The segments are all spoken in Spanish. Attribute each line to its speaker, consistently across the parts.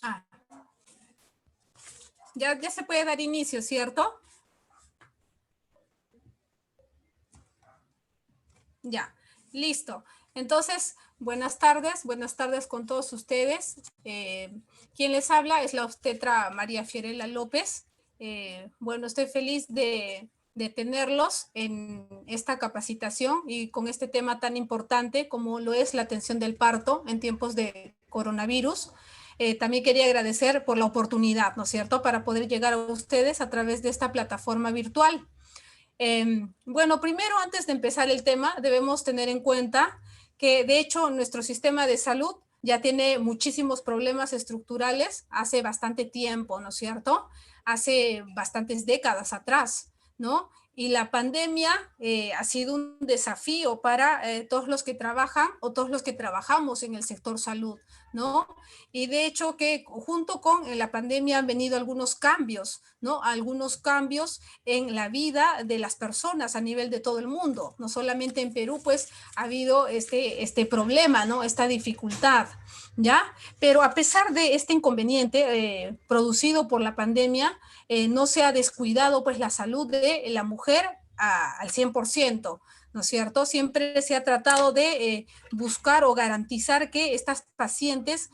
Speaker 1: Ah, ya se puede dar inicio, ¿cierto? Ya, listo. Entonces, buenas tardes con todos ustedes. Quien les habla es la obstetra María Fiorella López. Bueno, estoy feliz de tenerlos en esta capacitación y con este tema tan importante como lo es la atención del parto en tiempos de coronavirus. También quería agradecer por la oportunidad, ¿no es cierto?, para poder llegar a ustedes a través de esta plataforma virtual. Bueno, primero, antes de empezar el tema, debemos tener en cuenta que, de hecho, nuestro sistema de salud ya tiene muchísimos problemas estructurales hace bastante tiempo, ¿no es cierto? Hace bastantes décadas atrás, ¿no? Y la pandemia ha sido un desafío para todos los que trabajan o todos los que trabajamos en el sector salud, ¿no? Y de hecho que junto con la pandemia han venido algunos cambios, ¿no? Algunos cambios en la vida de las personas a nivel de todo el mundo. No solamente en Perú, pues ha habido este problema, ¿no? Esta dificultad, ¿ya? Pero a pesar de este inconveniente producido por la pandemia, no se ha descuidado pues la salud de la mujer al 100%, ¿no es cierto? Siempre se ha tratado de buscar o garantizar que estas pacientes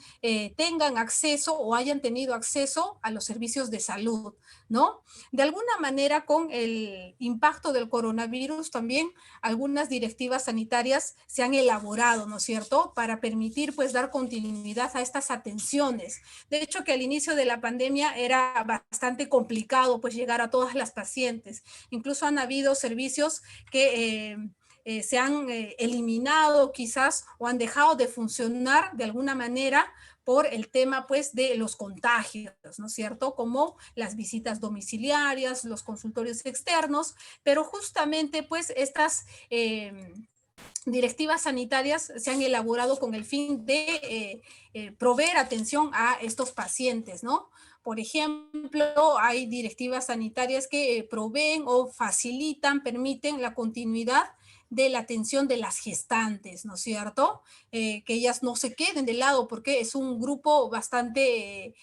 Speaker 1: tengan acceso o hayan tenido acceso a los servicios de salud, ¿no? De alguna manera, con el impacto del coronavirus, también algunas directivas sanitarias se han elaborado, ¿no es cierto?, para permitir, pues, dar continuidad a estas atenciones. De hecho, que al inicio de la pandemia era bastante complicado, pues, llegar a todas las pacientes. Incluso han habido servicios que se han eliminado quizás o han dejado de funcionar de alguna manera por el tema pues de los contagios, ¿no es cierto? Como las visitas domiciliarias, los consultorios externos, pero justamente pues estas directivas sanitarias se han elaborado con el fin de proveer atención a estos pacientes, ¿no? Por ejemplo, hay directivas sanitarias que proveen o facilitan, permiten la continuidad de la atención de las gestantes, ¿no es cierto? Que ellas no se queden de lado porque es un grupo bastante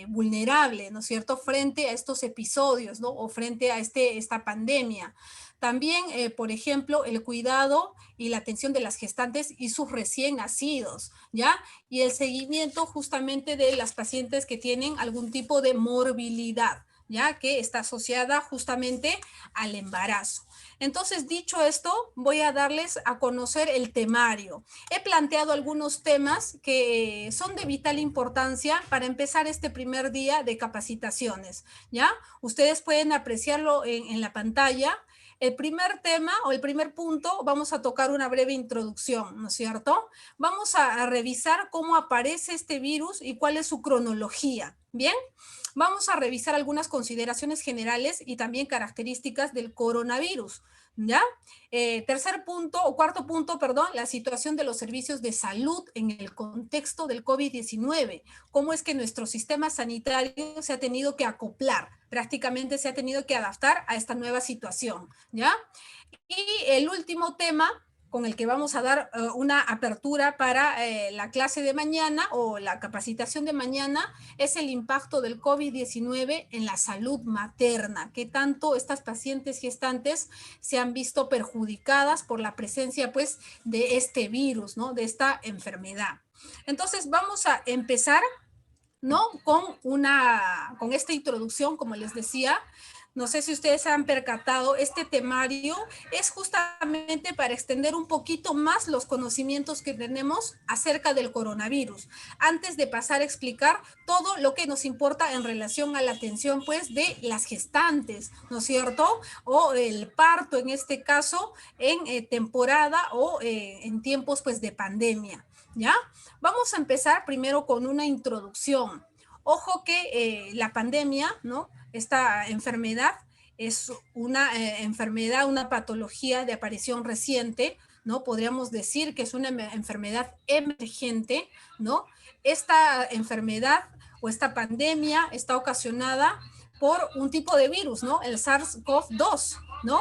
Speaker 1: vulnerable, ¿no es cierto?, frente a estos episodios, ¿no? O frente a esta pandemia. También, por ejemplo, el cuidado y la atención de las gestantes y sus recién nacidos, ¿ya? Y el seguimiento justamente de las pacientes que tienen algún tipo de morbilidad, ¿ya? Que está asociada justamente al embarazo. Entonces, dicho esto, voy a darles a conocer el temario. He planteado algunos temas que son de vital importancia para empezar este primer día de capacitaciones, ¿ya? Ustedes pueden apreciarlo en la pantalla. El primer tema o el primer punto, vamos a tocar una breve introducción, ¿no es cierto? Vamos a revisar cómo aparece este virus y cuál es su cronología, ¿bien? Vamos a revisar algunas consideraciones generales y también características del coronavirus, ¿ya? Tercer punto, o cuarto punto, perdón, la situación de los servicios de salud en el contexto del COVID-19. Cómo es que nuestro sistema sanitario se ha tenido que acoplar, prácticamente se ha tenido que adaptar a esta nueva situación, ¿ya? Y el último tema con el que vamos a dar una apertura para la clase de mañana o la capacitación de mañana es el impacto del COVID-19 en la salud materna, que tanto estas pacientes gestantes se han visto perjudicadas por la presencia pues de este virus, ¿no? De esta enfermedad. Entonces vamos a empezar, ¿no?, con esta introducción, como les decía. No sé si ustedes se han percatado, este temario es justamente para extender un poquito más los conocimientos que tenemos acerca del coronavirus, antes de pasar a explicar todo lo que nos importa en relación a la atención, pues, de las gestantes, ¿no es cierto? O el parto, en este caso, en temporada o en tiempos, pues, de pandemia, ¿ya? Vamos a empezar primero con una introducción. Ojo que la pandemia, ¿no? Esta enfermedad es una enfermedad, una patología de aparición reciente, ¿no? Podríamos decir que es una enfermedad emergente, ¿no? Esta enfermedad o esta pandemia está ocasionada por un tipo de virus, ¿no? El SARS-CoV-2, ¿no?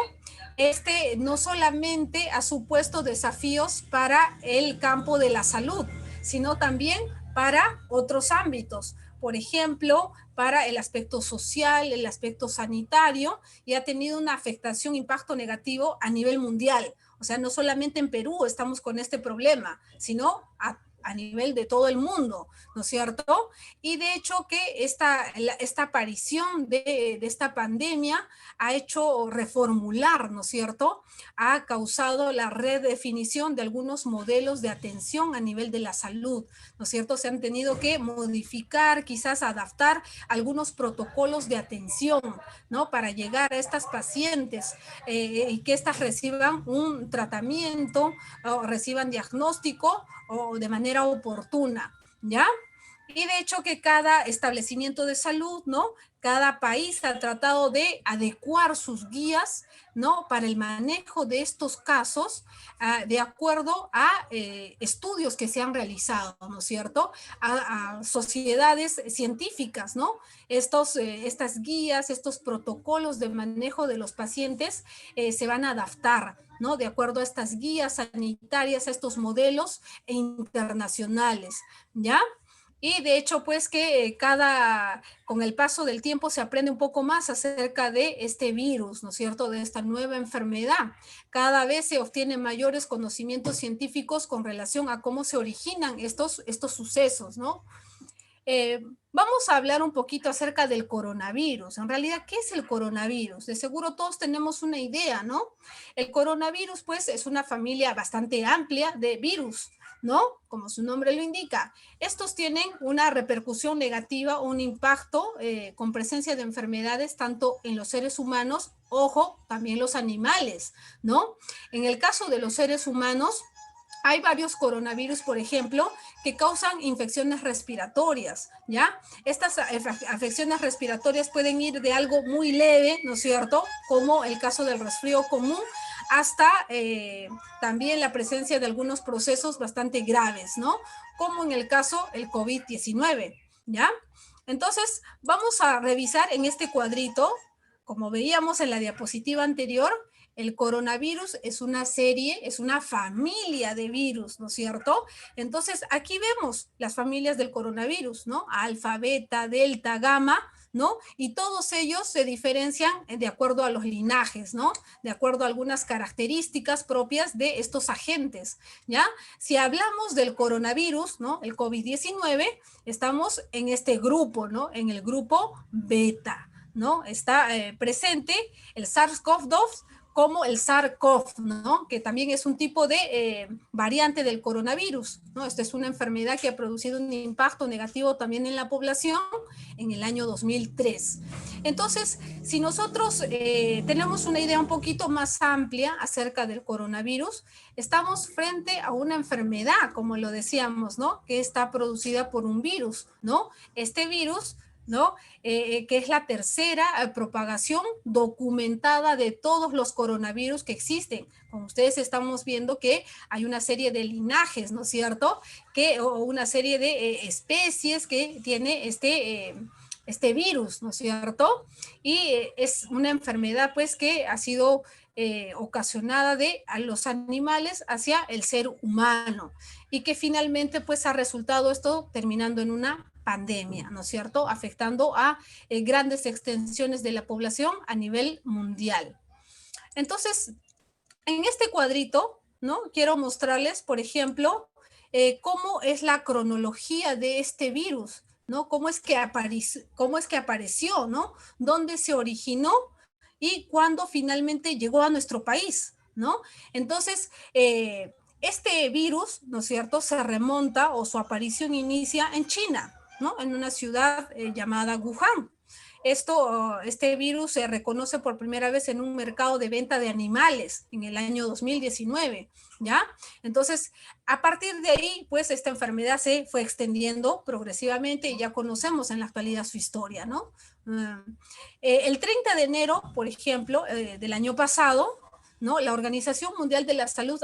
Speaker 1: Este no solamente ha supuesto desafíos para el campo de la salud, sino también para otros ámbitos. Por ejemplo, para el aspecto social, el aspecto sanitario, y ha tenido una afectación, impacto negativo a nivel mundial. O sea, no solamente en Perú estamos con este problema, sino a nivel de todo el mundo, ¿no es cierto? Y de hecho que esta aparición de esta pandemia ha hecho reformular, ¿no es cierto? Ha causado la redefinición de algunos modelos de atención a nivel de la salud, ¿no es cierto? Se han tenido que modificar, quizás adaptar algunos protocolos de atención, ¿no? Para llegar a estas pacientes y que éstas reciban un tratamiento o reciban diagnóstico o de manera oportuna, ¿ya? Y de hecho que cada establecimiento de salud, ¿no? Cada país ha tratado de adecuar sus guías, ¿no? Para el manejo de estos casos, de acuerdo a estudios que se han realizado, ¿no es cierto? A sociedades científicas, ¿no? Estas guías, estos protocolos de manejo de los pacientes se van a adaptar, ¿no? De acuerdo a estas guías sanitarias, a estos modelos internacionales, ¿ya? Y de hecho, pues que con el paso del tiempo se aprende un poco más acerca de este virus, ¿no es cierto?, de esta nueva enfermedad. Cada vez se obtienen mayores conocimientos científicos con relación a cómo se originan estos sucesos, ¿no? Vamos a hablar un poquito acerca del coronavirus. En realidad, ¿qué es el coronavirus? De seguro todos tenemos una idea, ¿no? El coronavirus, pues, es una familia bastante amplia de virus, ¿no? Como su nombre lo indica. Estos tienen una repercusión negativa, un impacto con presencia de enfermedades tanto en los seres humanos, ojo, también los animales, ¿no? En el caso de los seres humanos, hay varios coronavirus, por ejemplo, que causan infecciones respiratorias, ¿ya? Estas afecciones respiratorias pueden ir de algo muy leve, ¿no es cierto?, como el caso del resfrío común, hasta también la presencia de algunos procesos bastante graves, ¿no? Como en el caso del COVID-19, ¿ya? Entonces, vamos a revisar en este cuadrito, como veíamos en la diapositiva anterior, el coronavirus es una serie, es una familia de virus, ¿no es cierto? Entonces, aquí vemos las familias del coronavirus, ¿no? Alfa, beta, delta, gamma, ¿no? Y todos ellos se diferencian de acuerdo a los linajes, ¿no? De acuerdo a algunas características propias de estos agentes, ¿ya? Si hablamos del coronavirus, ¿no? El COVID-19, estamos en este grupo, ¿no? En el grupo beta, ¿no? Está presente el SARS-CoV-2 como el SARS-CoV, ¿no? Que también es un tipo de variante del coronavirus, ¿no? Esta es una enfermedad que ha producido un impacto negativo también en la población en el año 2003. Entonces, si nosotros tenemos una idea un poquito más amplia acerca del coronavirus, estamos frente a una enfermedad, como lo decíamos, ¿no? Que está producida por un virus, ¿no? Este virus, ¿no? Que es la tercera propagación documentada de todos los coronavirus que existen. Como ustedes estamos viendo que hay una serie de linajes, ¿no es cierto? O una serie de especies que tiene este virus, ¿no es cierto? Y es una enfermedad, pues, que ha sido ocasionada a los animales hacia el ser humano y que finalmente, pues, ha resultado esto terminando en una pandemia, ¿no es cierto?, afectando a grandes extensiones de la población a nivel mundial. Entonces, en este cuadrito, ¿no? Quiero mostrarles, por ejemplo, cómo es la cronología de este virus, ¿no? Cómo es que apareció, ¿no? ¿Dónde se originó y cuándo finalmente llegó a nuestro país, ¿no? Entonces, este virus, ¿no es cierto?, se remonta o su aparición inicia en China, ¿no? En una ciudad llamada Wuhan. Este virus se reconoce por primera vez en un mercado de venta de animales en el año 2019, ¿ya? Entonces, a partir de ahí, pues esta enfermedad se fue extendiendo progresivamente y ya conocemos en la actualidad su historia, ¿no? El 30 de enero, por ejemplo, del año pasado, ¿no? La Organización Mundial de la Salud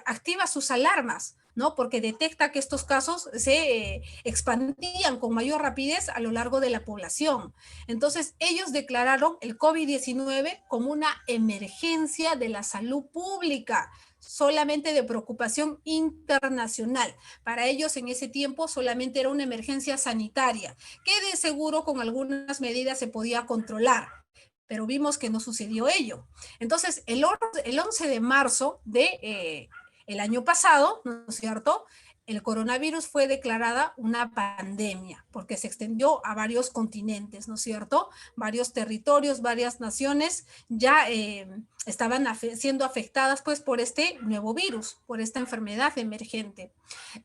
Speaker 1: activa sus alarmas, ¿no? Porque detecta que estos casos se expandían con mayor rapidez a lo largo de la población. Entonces, ellos declararon el COVID-19 como una emergencia de la salud pública, solamente de preocupación internacional. Para ellos en ese tiempo solamente era una emergencia sanitaria, que de seguro con algunas medidas se podía controlar, pero vimos que no sucedió ello. Entonces, el 11 de marzo de el año pasado, ¿no es cierto?, el coronavirus fue declarada una pandemia, porque se extendió a varios continentes, ¿no es cierto? Varios territorios, varias naciones ya estaban siendo afectadas pues por este nuevo virus, por esta enfermedad emergente.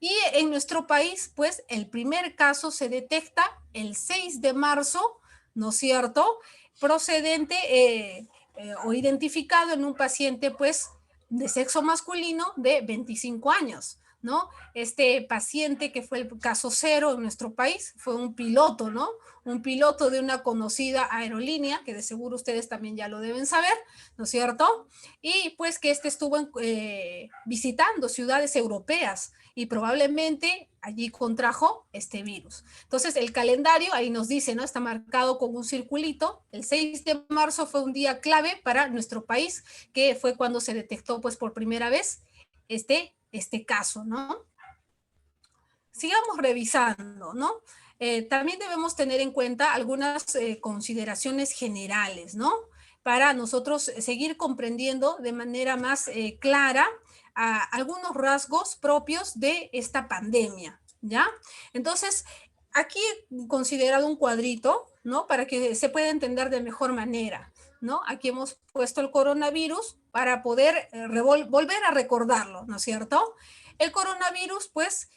Speaker 1: Y en nuestro país, pues el primer caso se detecta el 6 de marzo, ¿no es cierto?, procedente o identificado en un paciente pues de sexo masculino de 25 años, ¿no? Este paciente que fue el caso cero en nuestro país fue un piloto, ¿no? Un piloto de una conocida aerolínea, que de seguro ustedes también ya lo deben saber, ¿no es cierto? Y pues que estuvo visitando ciudades europeas y probablemente allí contrajo este virus. Entonces el calendario ahí nos dice, ¿no? Está marcado con un circulito. El 6 de marzo fue un día clave para nuestro país, que fue cuando se detectó pues por primera vez este caso, ¿no? Sigamos revisando, ¿no? También debemos tener en cuenta algunas consideraciones generales, ¿no? Para nosotros seguir comprendiendo de manera más clara algunos rasgos propios de esta pandemia, ¿ya? Entonces, aquí he considerado un cuadrito, ¿no? Para que se pueda entender de mejor manera, ¿no? Aquí hemos puesto el coronavirus para poder volver a recordarlo, ¿no es cierto? El coronavirus, pues,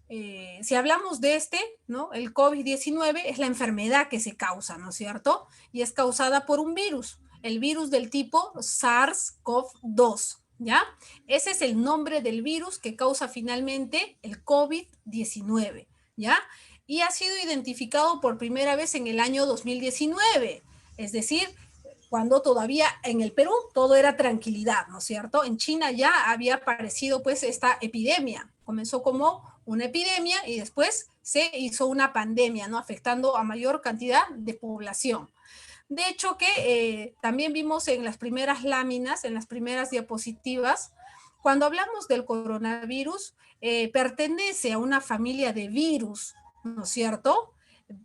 Speaker 1: si hablamos de ¿no? El COVID-19 es la enfermedad que se causa, ¿no es cierto? Y es causada por un virus, el virus del tipo SARS-CoV-2, ¿ya? Ese es el nombre del virus que causa finalmente el COVID-19, ¿ya? Y ha sido identificado por primera vez en el año 2019, es decir, cuando todavía en el Perú todo era tranquilidad, ¿no es cierto? En China ya había aparecido pues esta epidemia, comenzó como una epidemia y después se hizo una pandemia, ¿no? Afectando a mayor cantidad de población. De hecho que también vimos en las primeras láminas, en las primeras diapositivas, cuando hablamos del coronavirus, pertenece a una familia de virus, ¿no es cierto?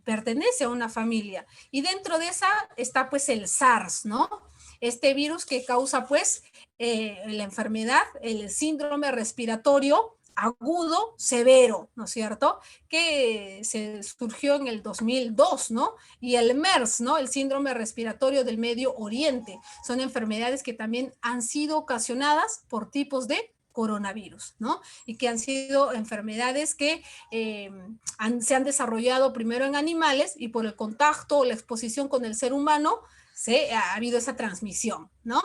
Speaker 1: Pertenece a una familia. Y dentro de esa está pues el SARS, ¿no? Este virus que causa pues la enfermedad, el síndrome respiratorio agudo severo, ¿no es cierto? Que se surgió en el 2002, ¿no? Y el MERS, ¿no? El síndrome respiratorio del Medio Oriente. Son enfermedades que también han sido ocasionadas por tipos de coronavirus, ¿no? Y que han sido enfermedades que se han desarrollado primero en animales y por el contacto o la exposición con el ser humano ha habido esa transmisión, ¿no?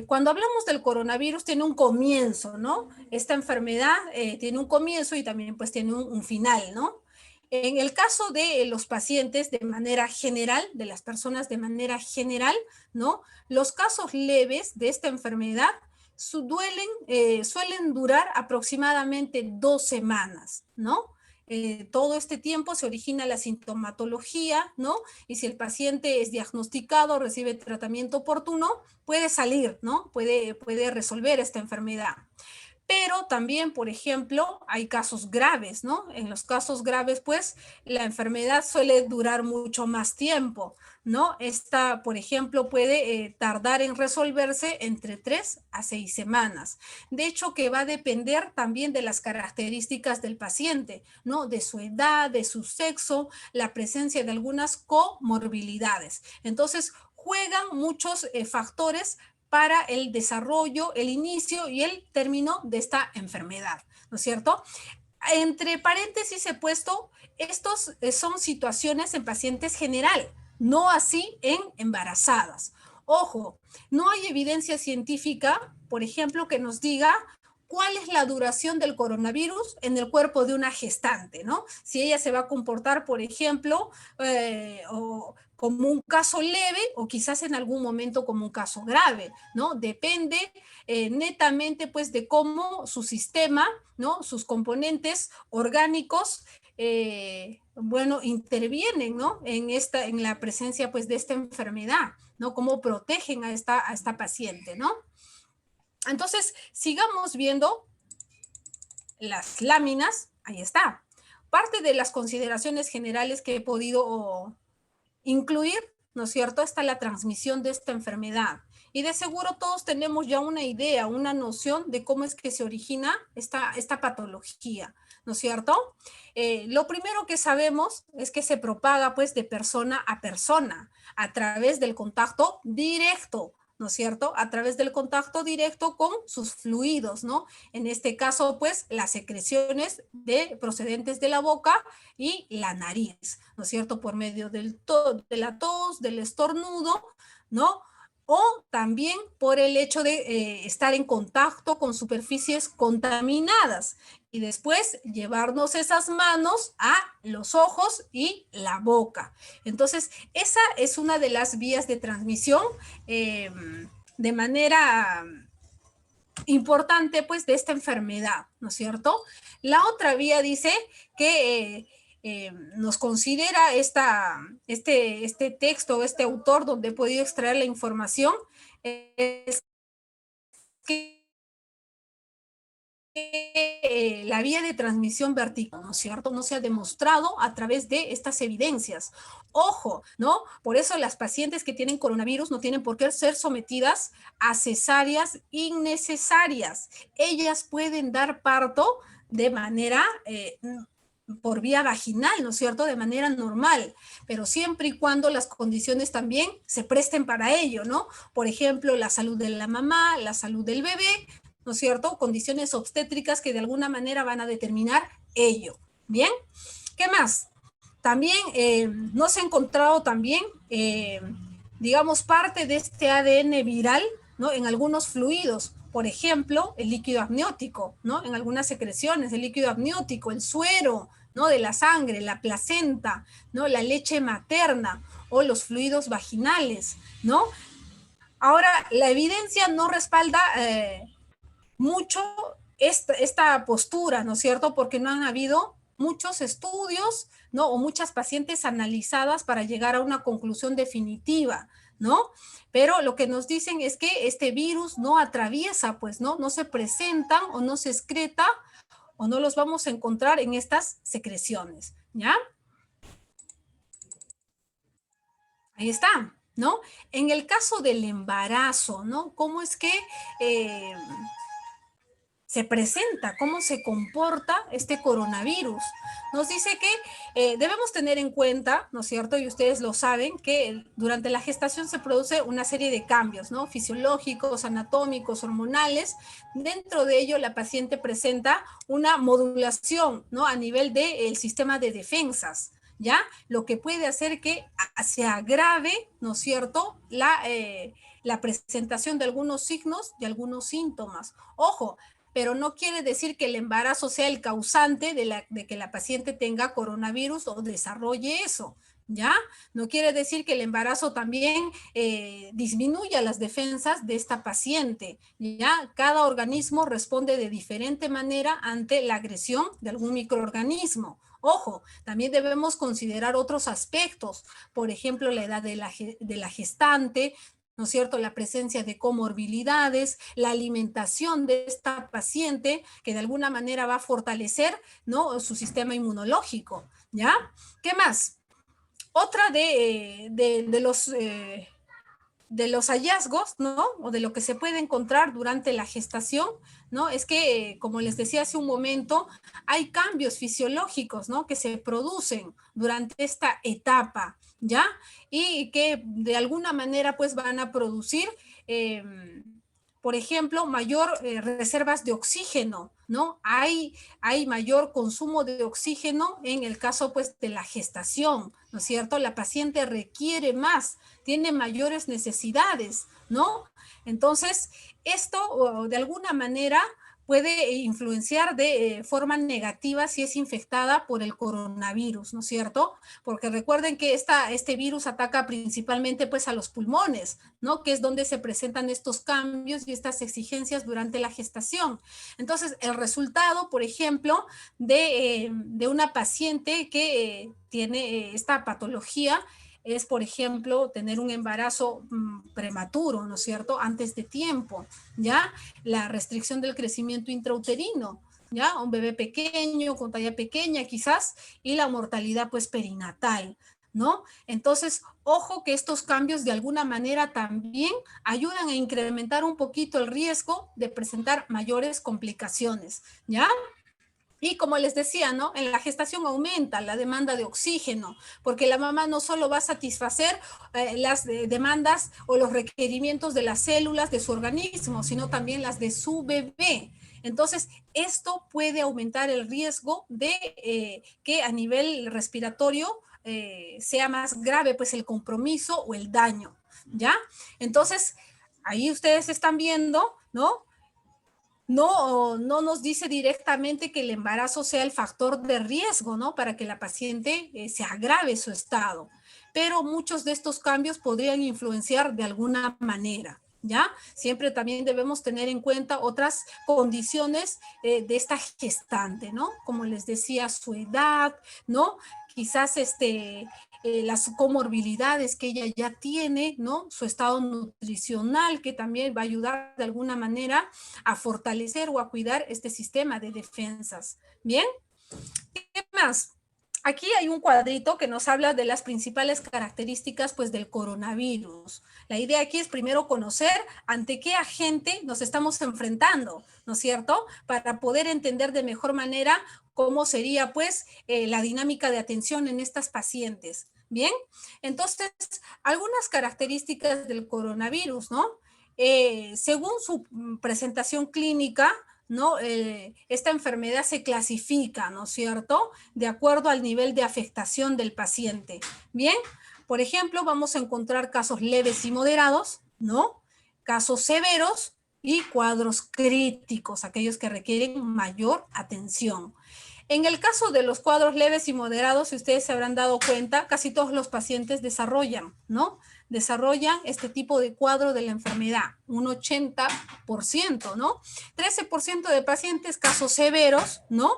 Speaker 1: Cuando hablamos del coronavirus tiene un comienzo, ¿no? Esta enfermedad tiene un comienzo y también pues tiene un final, ¿no? En el caso de los pacientes de manera general, de las personas de manera general, ¿no? Los casos leves de esta enfermedad suelen durar aproximadamente 2 semanas, ¿no? Todo este tiempo se origina la sintomatología, ¿no? Y si el paciente es diagnosticado, recibe tratamiento oportuno, puede salir, ¿no? Puede resolver esta enfermedad. Pero también, por ejemplo, hay casos graves, ¿no? En los casos graves, pues, la enfermedad suele durar mucho más tiempo, ¿no? Esta, por ejemplo, puede tardar en resolverse entre 3 a 6 semanas. De hecho, que va a depender también de las características del paciente, ¿no? De su edad, de su sexo, la presencia de algunas comorbilidades. Entonces, juegan muchos factores para el desarrollo, el inicio y el término de esta enfermedad, ¿no es cierto? Entre paréntesis he puesto, estos son situaciones en pacientes general, no así en embarazadas. Ojo, no hay evidencia científica, por ejemplo, que nos diga cuál es la duración del coronavirus en el cuerpo de una gestante, ¿no? Si ella se va a comportar, por ejemplo, como un caso leve o quizás en algún momento como un caso grave, ¿no? Depende netamente pues de cómo su sistema, ¿no? Sus componentes orgánicos bueno, intervienen, ¿no? En la presencia, pues, de esta enfermedad, ¿no? Cómo protegen a esta paciente, ¿no? Entonces, sigamos viendo las láminas. Ahí está. Parte de las consideraciones generales que he podido incluir, ¿no es cierto?, está la transmisión de esta enfermedad. Y de seguro todos tenemos ya una idea, una noción de cómo es que se origina esta patología, ¿no es cierto? Lo primero que sabemos es que se propaga pues de persona a persona a través del contacto directo, ¿no es cierto? A través del contacto directo con sus fluidos, ¿no? En este caso, pues, las secreciones procedentes de la boca y la nariz, ¿no es cierto? Por medio de la tos, del estornudo, ¿no? O también por el hecho de estar en contacto con superficies contaminadas y después llevarnos esas manos a los ojos y la boca. Entonces, esa es una de las vías de transmisión de manera importante, pues, de esta enfermedad, ¿no es cierto? La otra vía dice que nos considera este texto, este autor donde he podido extraer la información, es que la vía de transmisión vertical, ¿no es cierto? No se ha demostrado a través de estas evidencias. Ojo, ¿no? Por eso las pacientes que tienen coronavirus no tienen por qué ser sometidas a cesáreas innecesarias. Ellas pueden dar parto de manera por vía vaginal, ¿no es cierto?, de manera normal, pero siempre y cuando las condiciones también se presten para ello, ¿no? Por ejemplo, la salud de la mamá, la salud del bebé, ¿no es cierto? Condiciones obstétricas que de alguna manera van a determinar ello. ¿Bien? ¿Qué más? También no se ha encontrado también, digamos, parte de este ADN viral, ¿no? En algunos fluidos, por ejemplo, el líquido amniótico, ¿no? En algunas secreciones, el líquido amniótico, el suero, ¿no? De la sangre, la placenta, ¿no? La leche materna o los fluidos vaginales, ¿no? Ahora, la evidencia no respalda mucho esta postura, ¿no es cierto? Porque no han habido muchos estudios, ¿no? O muchas pacientes analizadas para llegar a una conclusión definitiva, ¿no? Pero lo que nos dicen es que este virus no atraviesa, pues, ¿no? No se presentan o no se excreta o no los vamos a encontrar en estas secreciones, ¿ya? Ahí está, ¿no? En el caso del embarazo, ¿no? ¿Cómo es que se presenta, cómo se comporta este coronavirus? Nos dice que debemos tener en cuenta, ¿no es cierto? Y ustedes lo saben, que durante la gestación se produce una serie de cambios, ¿no? Fisiológicos, anatómicos, hormonales. Dentro de ello, la paciente presenta una modulación, ¿no? A nivel del sistema de defensas, ¿ya? Lo que puede hacer que se agrave, ¿no es cierto?, la presentación de algunos signos y algunos síntomas. Ojo, pero no quiere decir que el embarazo sea el causante de que la paciente tenga coronavirus o desarrolle eso, ¿ya? No quiere decir que el embarazo también disminuya las defensas de esta paciente, ¿ya? Cada organismo responde de diferente manera ante la agresión de algún microorganismo. Ojo, también debemos considerar otros aspectos, por ejemplo, la edad de la gestante, ¿no es cierto?, la presencia de comorbilidades, la alimentación de esta paciente, que de alguna manera va a fortalecer, ¿no?, su sistema inmunológico, ¿ya? ¿Qué más? Otra de los hallazgos, ¿no? O de lo que se puede encontrar durante la gestación, ¿no? Es que, como les decía hace un momento, hay cambios fisiológicos, ¿no? Que se producen durante esta etapa, ¿ya? Y que de alguna manera, pues, van a producir, por ejemplo, mayor reservas de oxígeno, ¿no? Hay mayor consumo de oxígeno en el caso, pues, de la gestación, ¿no es cierto? La paciente requiere más, tiene mayores necesidades, ¿no? Entonces, esto, de alguna manera, puede influenciar de forma negativa si es infectada por el coronavirus, ¿no es cierto? Porque recuerden que este virus ataca principalmente pues a los pulmones, ¿no? Que es donde se presentan estos cambios y estas exigencias durante la gestación. Entonces, el resultado, por ejemplo, de una paciente que tiene esta patología es, por ejemplo, tener un embarazo prematuro, ¿no es cierto? Antes de tiempo, ¿ya? La restricción del crecimiento intrauterino, ¿ya? Un bebé pequeño, con talla pequeña quizás, y la mortalidad pues perinatal, ¿no? Entonces, ojo que estos cambios de alguna manera también ayudan a incrementar un poquito el riesgo de presentar mayores complicaciones, ¿ya? Y como les decía, ¿no? En la gestación aumenta la demanda de oxígeno, porque la mamá no solo va a satisfacer las demandas o los requerimientos de las células de su organismo, sino también las de su bebé. Entonces, esto puede aumentar el riesgo de que a nivel respiratorio sea más grave, pues, el compromiso o el daño, ¿ya? Entonces, ahí ustedes están viendo, ¿no? No nos dice directamente que el embarazo sea el factor de riesgo, ¿no? Para que la paciente se agrave su estado. Pero muchos de estos cambios podrían influenciar de alguna manera, ¿ya? Siempre también debemos tener en cuenta otras condiciones de esta gestante, ¿no? Como les decía, su edad, ¿no? Quizás las comorbilidades que ella ya tiene, ¿no? Su estado nutricional, que también va a ayudar de alguna manera a fortalecer o a cuidar este sistema de defensas. Bien, ¿qué más? Aquí hay un cuadrito que nos habla de las principales características pues, del coronavirus. La idea aquí es primero conocer ante qué agente nos estamos enfrentando, ¿no es cierto? Para poder entender de mejor manera cómo sería pues la dinámica de atención en estas pacientes. Bien, entonces, algunas características del coronavirus, ¿no? Según su presentación clínica, ¿no? Esta enfermedad se clasifica, ¿no es cierto?, de acuerdo al nivel de afectación del paciente. Bien, por ejemplo, vamos a encontrar casos leves y moderados, ¿no? Casos severos y cuadros críticos, aquellos que requieren mayor atención. En el caso de los cuadros leves y moderados, si ustedes se habrán dado cuenta, casi todos los pacientes desarrollan, ¿no? Desarrollan este tipo de cuadro de la enfermedad, un 80%, ¿no? 13% de pacientes casos severos, ¿no?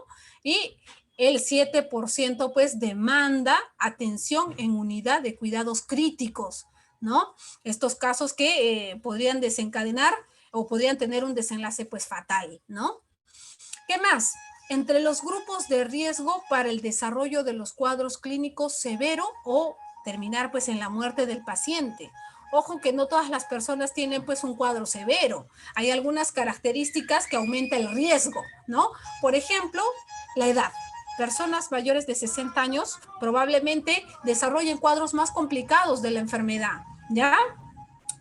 Speaker 1: Y el 7% pues demanda atención en unidad de cuidados críticos, ¿no? Estos casos que podrían desencadenar o podrían tener un desenlace pues fatal, ¿no? ¿Qué más? Entre los grupos de riesgo para el desarrollo de los cuadros clínicos severo o terminar pues en la muerte del paciente. Ojo que no todas las personas tienen pues un cuadro severo. Hay algunas características que aumentan el riesgo, ¿no? Por ejemplo, la edad. Personas mayores de 60 años probablemente desarrollen cuadros más complicados de la enfermedad, ¿ya?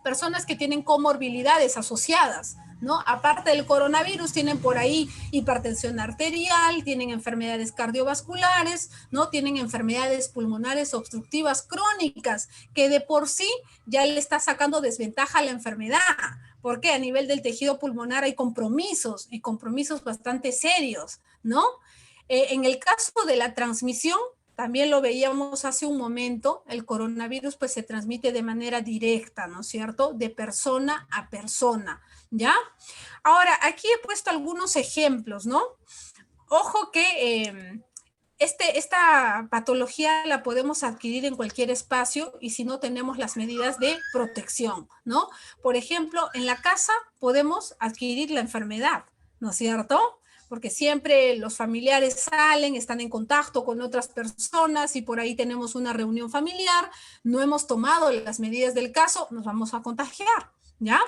Speaker 1: Personas que tienen comorbilidades asociadas, ¿no? Aparte del coronavirus, tienen por ahí hipertensión arterial, tienen enfermedades cardiovasculares, ¿no? Tienen enfermedades pulmonares obstructivas crónicas, que de por sí ya le está sacando desventaja a la enfermedad, porque a nivel del tejido pulmonar hay compromisos, y compromisos bastante serios, ¿no? En el caso de la transmisión, también lo veíamos hace un momento, el coronavirus pues se transmite de manera directa, ¿no es cierto? De persona a persona, ¿ya? Ahora, aquí he puesto algunos ejemplos, ¿no? Ojo que esta patología la podemos adquirir en cualquier espacio y si no tenemos las medidas de protección, ¿no? Por ejemplo, en la casa podemos adquirir la enfermedad, ¿no es cierto? Porque siempre los familiares salen, están en contacto con otras personas y por ahí tenemos una reunión familiar, no hemos tomado las medidas del caso, nos vamos a contagiar, ¿ya?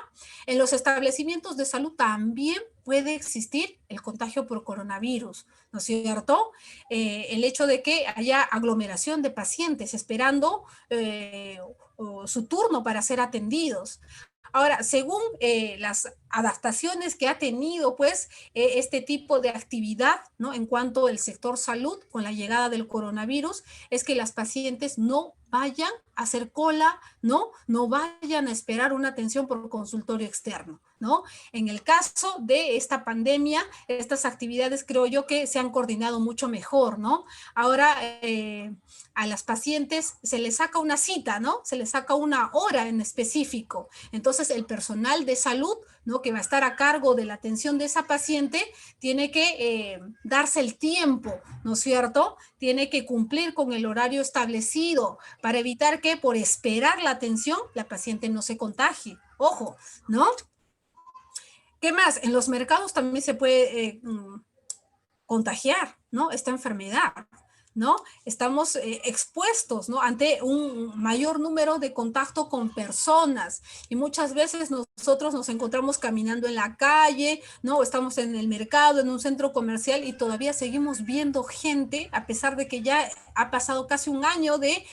Speaker 1: En los establecimientos de salud también puede existir el contagio por coronavirus, ¿no es cierto? El hecho de que haya aglomeración de pacientes esperando su turno para ser atendidos. Ahora, según las adaptaciones que ha tenido, pues, este tipo de actividad, ¿no? En cuanto al sector salud, con la llegada del coronavirus, es que las pacientes no vayan a hacer cola, ¿no? No vayan a esperar una atención por consultorio externo, ¿no? En el caso de esta pandemia, estas actividades creo yo que se han coordinado mucho mejor, ¿no? Ahora, a las pacientes se les saca una cita, ¿no? Se les saca una hora en específico. Entonces, el personal de salud, ¿no? Que va a estar a cargo de la atención de esa paciente, tiene que darse el tiempo, ¿no es cierto? Tiene que cumplir con el horario establecido para evitar que por esperar la atención la paciente no se contagie. Ojo, ¿no? ¿Qué más? En los mercados también se puede contagiar, ¿no? Esta enfermedad, ¿no? Estamos expuestos, ¿no? Ante un mayor número de contacto con personas y muchas veces nosotros nos encontramos caminando en la calle, ¿no? Estamos en el mercado, en un centro comercial y todavía seguimos viendo gente, a pesar de que ya ha pasado casi un año de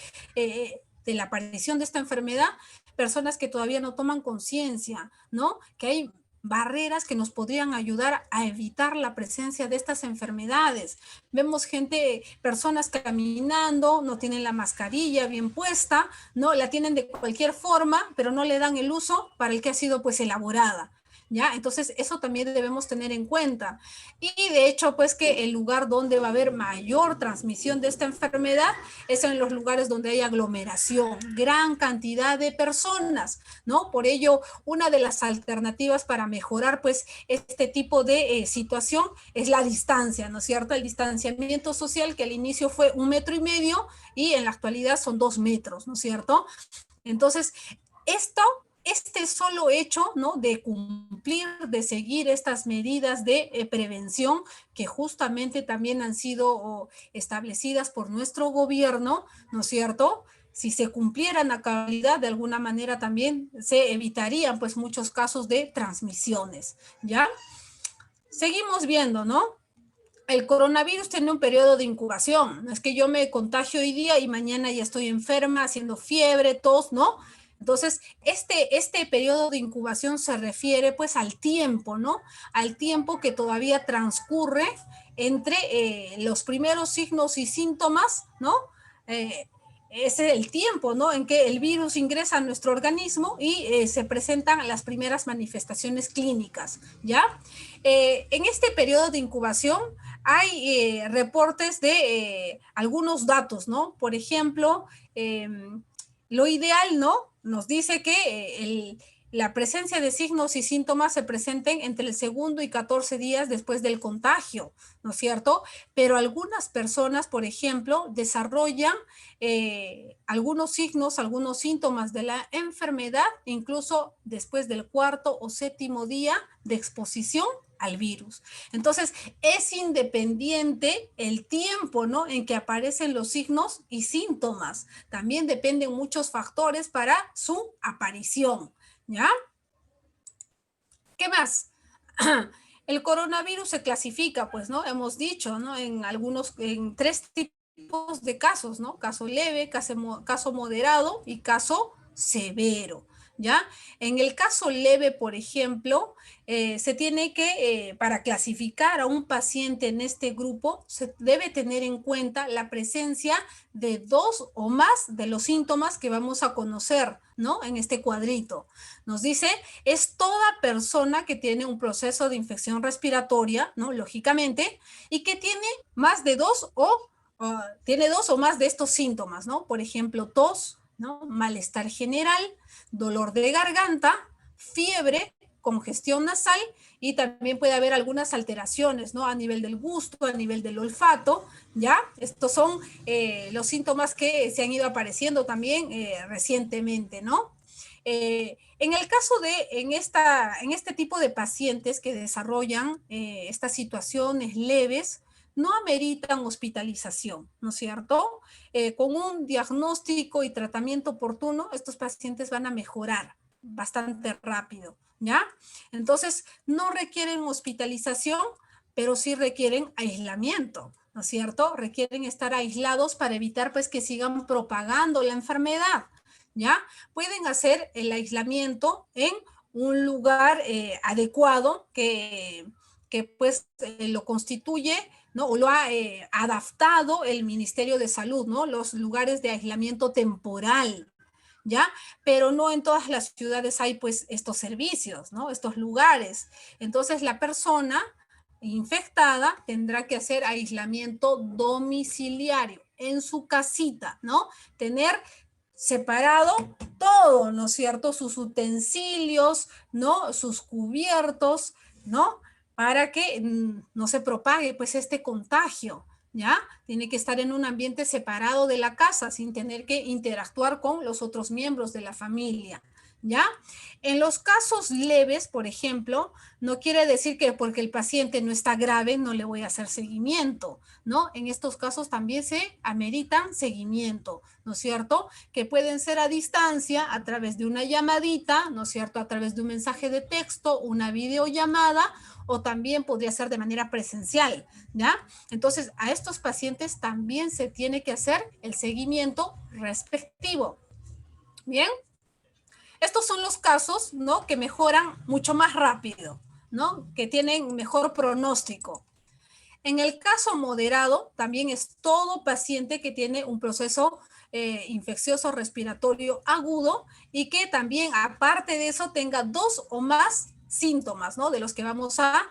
Speaker 1: la aparición de esta enfermedad, personas que todavía no toman conciencia, ¿no? Que hay barreras que nos podrían ayudar a evitar la presencia de estas enfermedades. Vemos gente, personas caminando, no tienen la mascarilla bien puesta, no la tienen de cualquier forma, pero no le dan el uso para el que ha sido pues elaborada. ¿Ya? Entonces, eso también debemos tener en cuenta. Y de hecho, pues que el lugar donde va a haber mayor transmisión de esta enfermedad es en los lugares donde hay aglomeración, gran cantidad de personas, ¿no? Por ello, una de las alternativas para mejorar, pues, este tipo de situación es la distancia, ¿no es cierto? El distanciamiento social, que al inicio fue 1,5 metros y en la actualidad son 2 metros, ¿no es cierto? Entonces, este solo hecho, ¿no? De cumplir, de seguir estas medidas de prevención que justamente también han sido establecidas por nuestro gobierno, ¿no es cierto? Si se cumplieran a cabalidad, de alguna manera también se evitarían pues muchos casos de transmisiones, ¿ya? Seguimos viendo, ¿no? El coronavirus tiene un periodo de incubación. No es que yo me contagio hoy día y mañana ya estoy enferma, haciendo fiebre, tos, ¿no? Entonces, este periodo de incubación se refiere pues al tiempo, ¿no? Al tiempo que todavía transcurre entre los primeros signos y síntomas, ¿no? Ese es el tiempo, ¿no? En que el virus ingresa a nuestro organismo y se presentan las primeras manifestaciones clínicas, ¿ya? En este periodo de incubación hay reportes de algunos datos, ¿no? Por ejemplo, lo ideal, ¿no? Nos dice que la presencia de signos y síntomas se presenten entre el segundo y 14 días después del contagio, ¿no es cierto? Pero algunas personas, por ejemplo, desarrollan algunos signos, algunos síntomas de la enfermedad, incluso después del cuarto o séptimo día de exposición al virus. Entonces, es independiente el tiempo, ¿no? En que aparecen los signos y síntomas. También dependen muchos factores para su aparición, ¿ya? ¿Qué más? El coronavirus se clasifica, pues, ¿no? Hemos dicho, ¿no? En 3 tipos de casos, ¿no? Caso leve, caso moderado y caso severo, ¿ya? En el caso leve, por ejemplo, se tiene que, para clasificar a un paciente en este grupo, se debe tener en cuenta la presencia de 2 o más de los síntomas que vamos a conocer, ¿no? En este cuadrito. Nos dice, es toda persona que tiene un proceso de infección respiratoria, ¿no? Lógicamente, y que tiene más de tiene 2 o más de estos síntomas, ¿no? Por ejemplo, tos, ¿no? Malestar general, dolor de garganta, fiebre, congestión nasal y también puede haber algunas alteraciones, ¿no? A nivel del gusto, a nivel del olfato, ¿ya? Estos son los síntomas que se han ido apareciendo también recientemente, ¿no? En el caso en este tipo de pacientes que desarrollan estas situaciones leves, no ameritan hospitalización, ¿no es cierto? Con un diagnóstico y tratamiento oportuno, estos pacientes van a mejorar bastante rápido, ¿ya? Entonces, no requieren hospitalización, pero sí requieren aislamiento, ¿no es cierto? Requieren estar aislados para evitar, pues, que sigan propagando la enfermedad, ¿ya? Pueden hacer el aislamiento en un lugar adecuado que pues lo constituye, ¿no? O lo ha adaptado el Ministerio de Salud, ¿no? Los lugares de aislamiento temporal, ¿ya? Pero no en todas las ciudades hay pues estos servicios, ¿no? Estos lugares. Entonces la persona infectada tendrá que hacer aislamiento domiciliario en su casita, ¿no? Tener separado todo, ¿no es cierto? Sus utensilios, ¿no? Sus cubiertos, ¿no? Para que no se propague pues este contagio, ¿ya? Tiene que estar en un ambiente separado de la casa sin tener que interactuar con los otros miembros de la familia, ¿ya? En los casos leves, por ejemplo, no quiere decir que porque el paciente no está grave no le voy a hacer seguimiento, ¿no? En estos casos también se ameritan seguimiento, ¿no es cierto? Que pueden ser a distancia, a través de una llamadita, ¿no es cierto? A través de un mensaje de texto, una videollamada, o también podría ser de manera presencial, ¿ya? Entonces, a estos pacientes también se tiene que hacer el seguimiento respectivo. ¿Bien? Estos son los casos, ¿no? Que mejoran mucho más rápido, ¿no? Que tienen mejor pronóstico. En el caso moderado, también es todo paciente que tiene un proceso infeccioso respiratorio agudo y que también, aparte de eso, tenga 2 o más síntomas, ¿no? De los que vamos a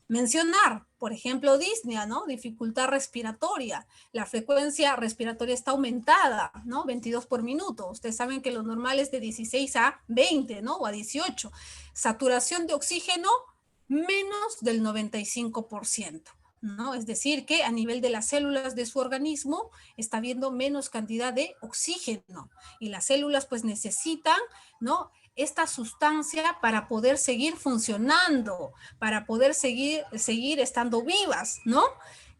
Speaker 1: mencionar. Por ejemplo, disnea, ¿no? Dificultad respiratoria. La frecuencia respiratoria está aumentada, ¿no? 22 por minuto. Ustedes saben que lo normal es de 16 a 20, ¿no? O a 18. Saturación de oxígeno menos del 95%, ¿no? Es decir, que a nivel de las células de su organismo está habiendo menos cantidad de oxígeno y las células pues necesitan, ¿no? Esta sustancia para poder seguir funcionando, para poder seguir estando vivas, ¿no?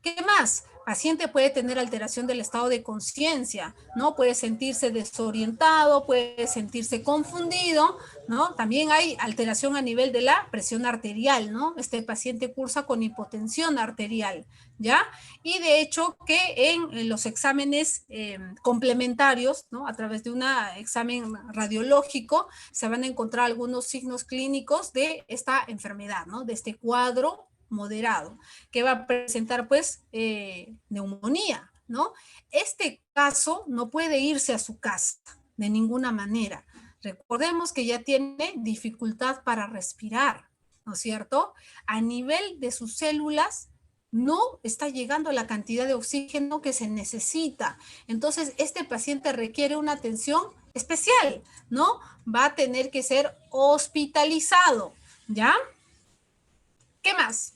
Speaker 1: ¿Qué más? Paciente puede tener alteración del estado de conciencia, ¿no? Puede sentirse desorientado, puede sentirse confundido, ¿no? También hay alteración a nivel de la presión arterial, ¿no? Este paciente cursa con hipotensión arterial, ¿ya? Y de hecho que en los exámenes complementarios, ¿no? A través de un examen radiológico se van a encontrar algunos signos clínicos de esta enfermedad, ¿no? De este cuadro moderado, que va a presentar pues neumonía, ¿no? Este caso no puede irse a su casa de ninguna manera. Recordemos que ya tiene dificultad para respirar, ¿no es cierto? A nivel de sus células no está llegando la cantidad de oxígeno que se necesita. Entonces, este paciente requiere una atención especial, ¿no? Va a tener que ser hospitalizado, ¿ya? ¿Qué más?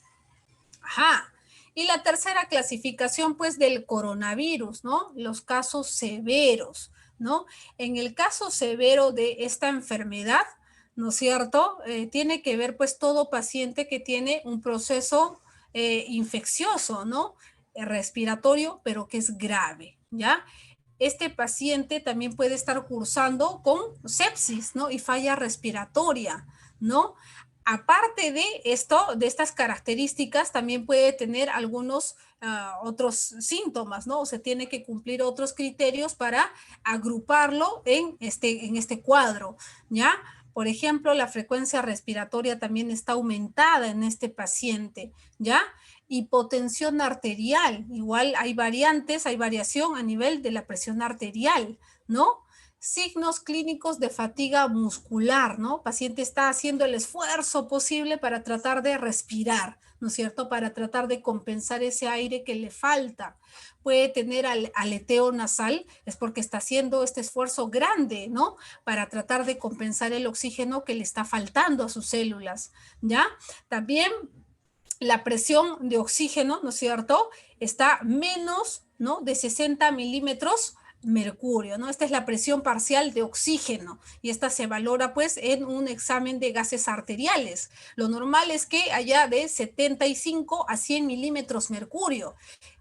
Speaker 1: Ajá. Y la tercera clasificación, pues, del coronavirus, ¿no? Los casos severos, ¿no? En el caso severo de esta enfermedad, ¿no es cierto? Tiene que ver, pues, todo paciente que tiene un proceso infeccioso, ¿no? Respiratorio, pero que es grave, ¿ya? Este paciente también puede estar cursando con sepsis, ¿no? Y falla respiratoria, ¿no? Aparte de esto, de estas características, también puede tener algunos otros síntomas, ¿no? O se tiene que cumplir otros criterios para agruparlo en este cuadro, ¿ya? Por ejemplo, la frecuencia respiratoria también está aumentada en este paciente, ¿ya? Hipotensión arterial, igual hay variantes, hay variación a nivel de la presión arterial, ¿no? Signos clínicos de fatiga muscular, ¿no? Paciente está haciendo el esfuerzo posible para tratar de respirar, ¿no es cierto? Para tratar de compensar ese aire que le falta. Puede tener aleteo nasal, es porque está haciendo este esfuerzo grande, ¿no? Para tratar de compensar el oxígeno que le está faltando a sus células, ¿ya? También la presión de oxígeno, ¿no es cierto? Está menos, ¿no? De 60 milímetros mercurio, ¿no? Esta es la presión parcial de oxígeno y esta se valora pues en un examen de gases arteriales. Lo normal es que haya de 75 a 100 milímetros mercurio.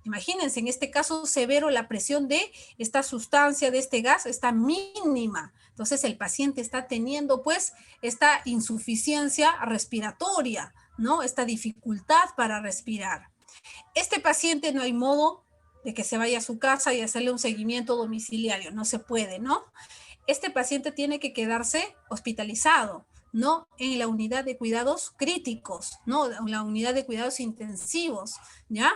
Speaker 1: Imagínense, en este caso severo la presión de esta sustancia, de este gas, está mínima. Entonces el paciente está teniendo pues esta insuficiencia respiratoria, ¿no? Esta dificultad para respirar. Este paciente no hay modo de que se vaya a su casa y hacerle un seguimiento domiciliario, no se puede, ¿no? este paciente tiene que quedarse hospitalizado, no en la unidad de cuidados críticos, no en la unidad de cuidados intensivos, ¿ya?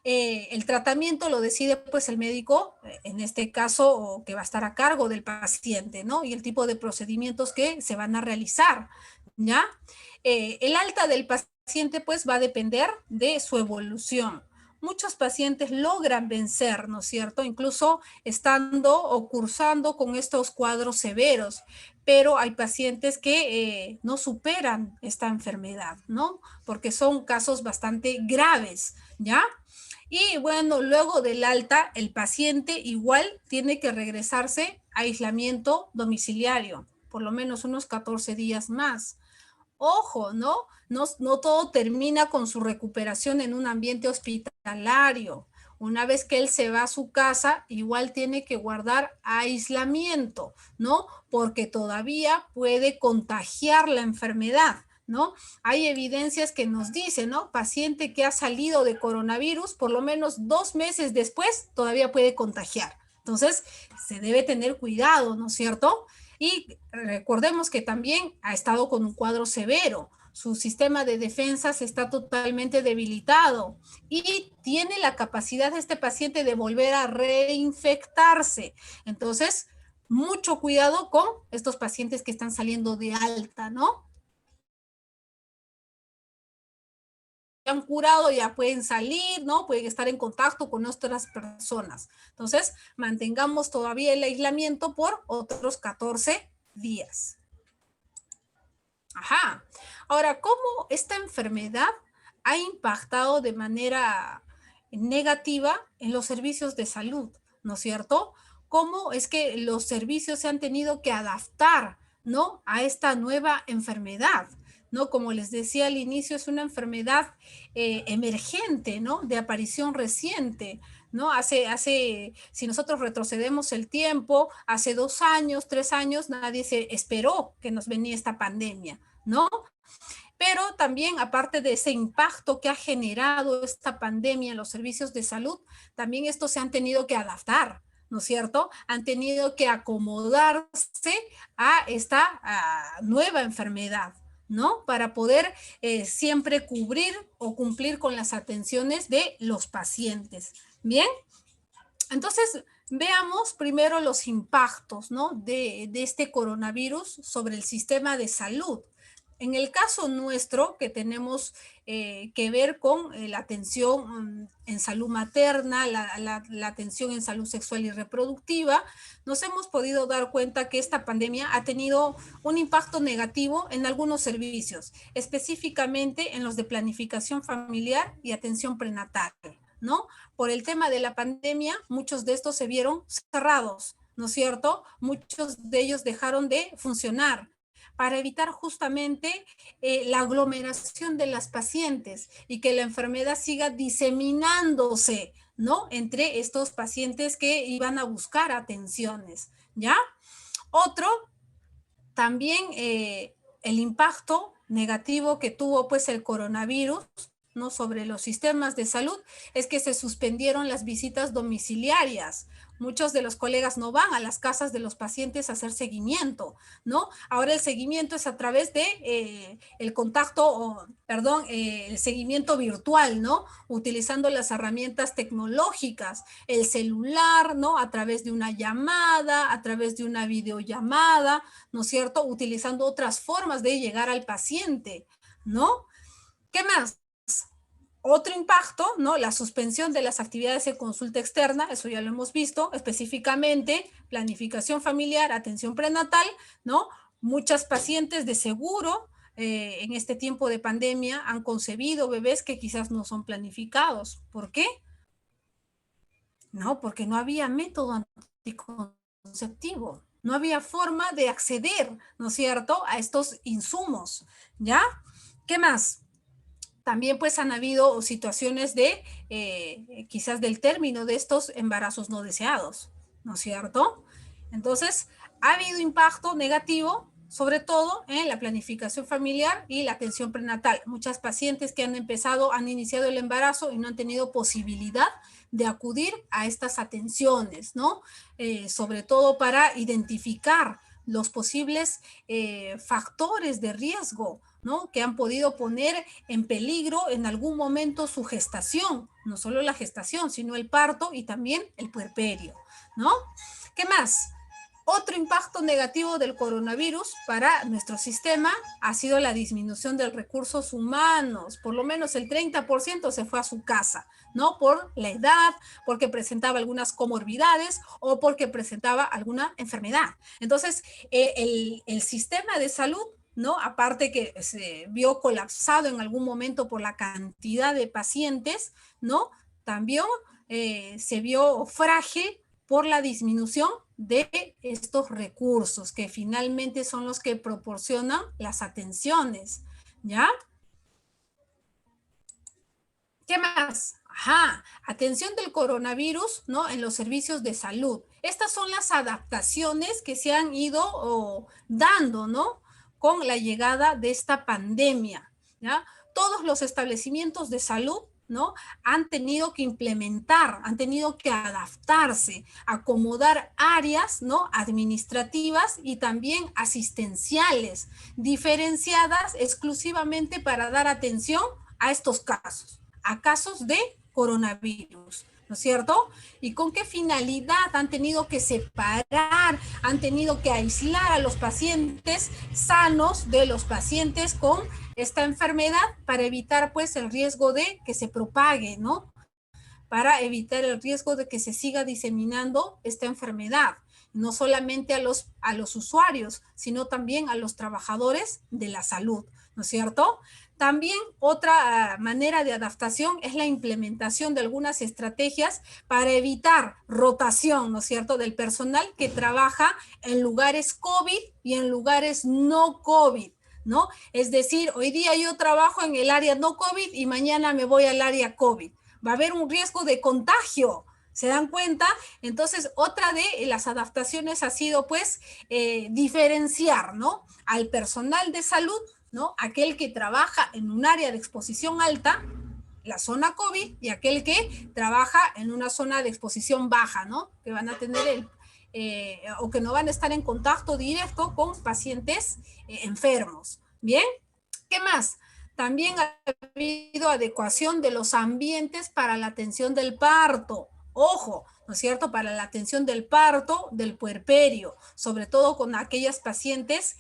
Speaker 1: El tratamiento lo decide pues el médico, en este caso, que va a estar a cargo del paciente, ¿no? Y el tipo de procedimientos que se van a realizar, ¿ya? El alta del paciente pues va a depender de su evolución. Muchos pacientes logran vencer, ¿no es cierto? Incluso estando o cursando con estos cuadros severos, pero hay pacientes que no superan esta enfermedad, ¿no? Porque son casos bastante graves, ¿ya? Y bueno, luego del alta, el paciente igual tiene que regresarse a aislamiento domiciliario, por lo menos unos 14 días más. Ojo, ¿no? No todo termina con su recuperación en un ambiente hospitalario. Una vez que él se va a su casa, igual tiene que guardar aislamiento, ¿no? Porque todavía puede contagiar la enfermedad, ¿no? Hay evidencias que nos dicen, ¿no? Paciente que ha salido de coronavirus, por lo menos 2 meses después, todavía puede contagiar. Entonces, se debe tener cuidado, ¿no es cierto? Y recordemos que también ha estado con un cuadro severo. Su sistema de defensas está totalmente debilitado y tiene la capacidad de este paciente de volver a reinfectarse. Entonces, mucho cuidado con estos pacientes que están saliendo de alta, ¿no? Han curado, ya pueden salir, ¿no? Pueden estar en contacto con otras personas. Entonces, mantengamos todavía el aislamiento por otros 14 días. Ajá. Ahora, ¿cómo esta enfermedad ha impactado de manera negativa en los servicios de salud? ¿No es cierto? ¿Cómo es que los servicios se han tenido que adaptar, ¿no? A esta nueva enfermedad, ¿no? Como les decía al inicio, es una enfermedad emergente, ¿no? De aparición reciente, ¿no? Si nosotros retrocedemos el tiempo, hace 2 años, 3 años, nadie se esperó que nos venía esta pandemia, ¿no? Pero también, aparte de ese impacto que ha generado esta pandemia en los servicios de salud, también estos se han tenido que adaptar, ¿no es cierto? Han tenido que acomodarse a esta nueva enfermedad, ¿no? Para poder siempre cubrir o cumplir con las atenciones de los pacientes. Bien, entonces veamos primero los impactos, ¿no? de este coronavirus sobre el sistema de salud. En el caso nuestro, que tenemos que ver con la atención en salud materna, la atención en salud sexual y reproductiva, nos hemos podido dar cuenta que esta pandemia ha tenido un impacto negativo en algunos servicios, específicamente en los de planificación familiar y atención prenatal, ¿no? Por el tema de la pandemia, muchos de estos se vieron cerrados, ¿no es cierto? Muchos de ellos dejaron de funcionar para evitar justamente la aglomeración de las pacientes y que la enfermedad siga diseminándose, ¿no? Entre estos pacientes que iban a buscar atenciones, ¿ya? Otro, también el impacto negativo que tuvo pues el coronavirus, ¿no? Sobre los sistemas de salud, es que se suspendieron las visitas domiciliarias. Muchos de los colegas no van a las casas de los pacientes a hacer seguimiento, ¿no? Ahora el seguimiento es a través de el contacto, el seguimiento virtual, ¿no? Utilizando las herramientas tecnológicas, el celular, ¿no? A través de una llamada, a través de una videollamada, ¿no es cierto? Utilizando otras formas de llegar al paciente, ¿no? ¿Qué más? Otro impacto, ¿no? La suspensión de las actividades de consulta externa, eso ya lo hemos visto, específicamente planificación familiar, atención prenatal, ¿no? Muchas pacientes de seguro en este tiempo de pandemia han concebido bebés que quizás no son planificados. ¿Por qué? No, porque no había método anticonceptivo, no había forma de acceder, ¿no es cierto?, a estos insumos, ¿ya? ¿Qué más? También pues han habido situaciones de quizás del término de estos embarazos no deseados, ¿no es cierto? Entonces, ha habido impacto negativo, sobre todo en la planificación familiar y la atención prenatal. Muchas pacientes que han iniciado el embarazo y no han tenido posibilidad de acudir a estas atenciones, ¿no? Sobre todo para identificar los posibles factores de riesgo, ¿no? Que han podido poner en peligro en algún momento su gestación, no solo la gestación, sino el parto y también el puerperio, ¿no? ¿Qué más? Otro impacto negativo del coronavirus para nuestro sistema ha sido la disminución de recursos humanos. Por lo menos el 30% se fue a su casa, ¿no? Por la edad, porque presentaba algunas comorbilidades o porque presentaba alguna enfermedad. Entonces, el sistema de salud, ¿no? Aparte que se vio colapsado en algún momento por la cantidad de pacientes, ¿no? También se vio frágil por la disminución de estos recursos que finalmente son los que proporcionan las atenciones, ¿ya? ¿Qué más? Ajá, atención del coronavirus, ¿no? En los servicios de salud. Estas son las adaptaciones que se han ido dando, ¿no? Con la llegada de esta pandemia, ¿ya? Todos los establecimientos de salud, ¿no? Han tenido que implementar, han tenido que adaptarse, acomodar áreas, ¿no? Administrativas y también asistenciales, diferenciadas exclusivamente para dar atención a estos casos, a casos de coronavirus, ¿no es cierto? ¿Y con qué finalidad han tenido que separar, han tenido que aislar a los pacientes sanos de los pacientes con esta enfermedad para evitar pues el riesgo de que se propague, ¿no? Para evitar el riesgo de que se siga diseminando esta enfermedad, no solamente a los usuarios, sino también a los trabajadores de la salud, ¿no es cierto? También otra manera de adaptación es la implementación de algunas estrategias para evitar rotación, ¿no es cierto?, del personal que trabaja en lugares COVID y en lugares no COVID, ¿no? Es decir, hoy día yo trabajo en el área no COVID y mañana me voy al área COVID. Va a haber un riesgo de contagio, ¿se dan cuenta? Entonces, otra de las adaptaciones ha sido, pues, diferenciar, ¿no? Al personal de salud, ¿no? Aquel que trabaja en un área de exposición alta, la zona COVID, y aquel que trabaja en una zona de exposición baja, ¿no? Que van a tener o que no van a estar en contacto directo con pacientes enfermos. ¿Bien? ¿Qué más? También ha habido adecuación de los ambientes para la atención del parto. Ojo, ¿no es cierto? Para la atención del parto, del puerperio, sobre todo con aquellas pacientes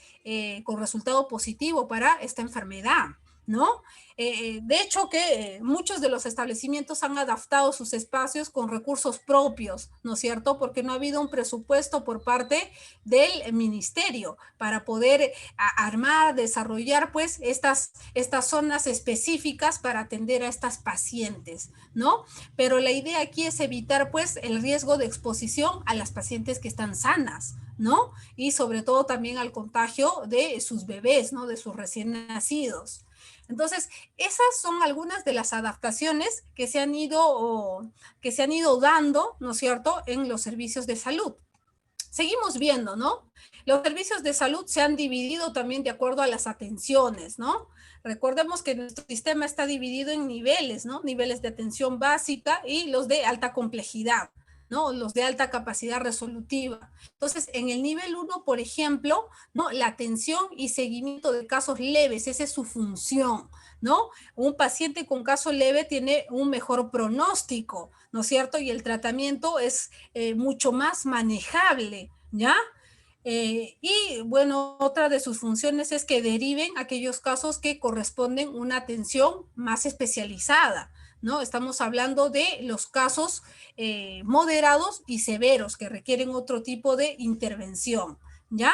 Speaker 1: con resultado positivo para esta enfermedad, ¿no? De hecho que muchos de los establecimientos han adaptado sus espacios con recursos propios, ¿no es cierto? Porque no ha habido un presupuesto por parte del ministerio para poder armar, desarrollar pues estas zonas específicas para atender a estas pacientes, ¿no? Pero la idea aquí es evitar pues el riesgo de exposición a las pacientes que están sanas, ¿no? Y sobre todo también al contagio de sus bebés, ¿no? De sus recién nacidos. Entonces, esas son algunas de las adaptaciones que se han ido dando, ¿no es cierto?, en los servicios de salud. Seguimos viendo, ¿no? Los servicios de salud se han dividido también de acuerdo a las atenciones, ¿no? Recordemos que nuestro sistema está dividido en niveles, ¿no? Niveles de atención básica y los de alta complejidad, ¿no? Los de alta capacidad resolutiva. Entonces, en el nivel 1, por ejemplo, ¿no? La atención y seguimiento de casos leves, esa es su función, ¿no? Un paciente con caso leve tiene un mejor pronóstico, ¿no es cierto? Y el tratamiento es mucho más manejable, ¿ya? Y bueno, otra de sus funciones es que deriven aquellos casos que corresponden una atención más especializada, ¿no? Estamos hablando de los casos moderados y severos que requieren otro tipo de intervención, ¿ya?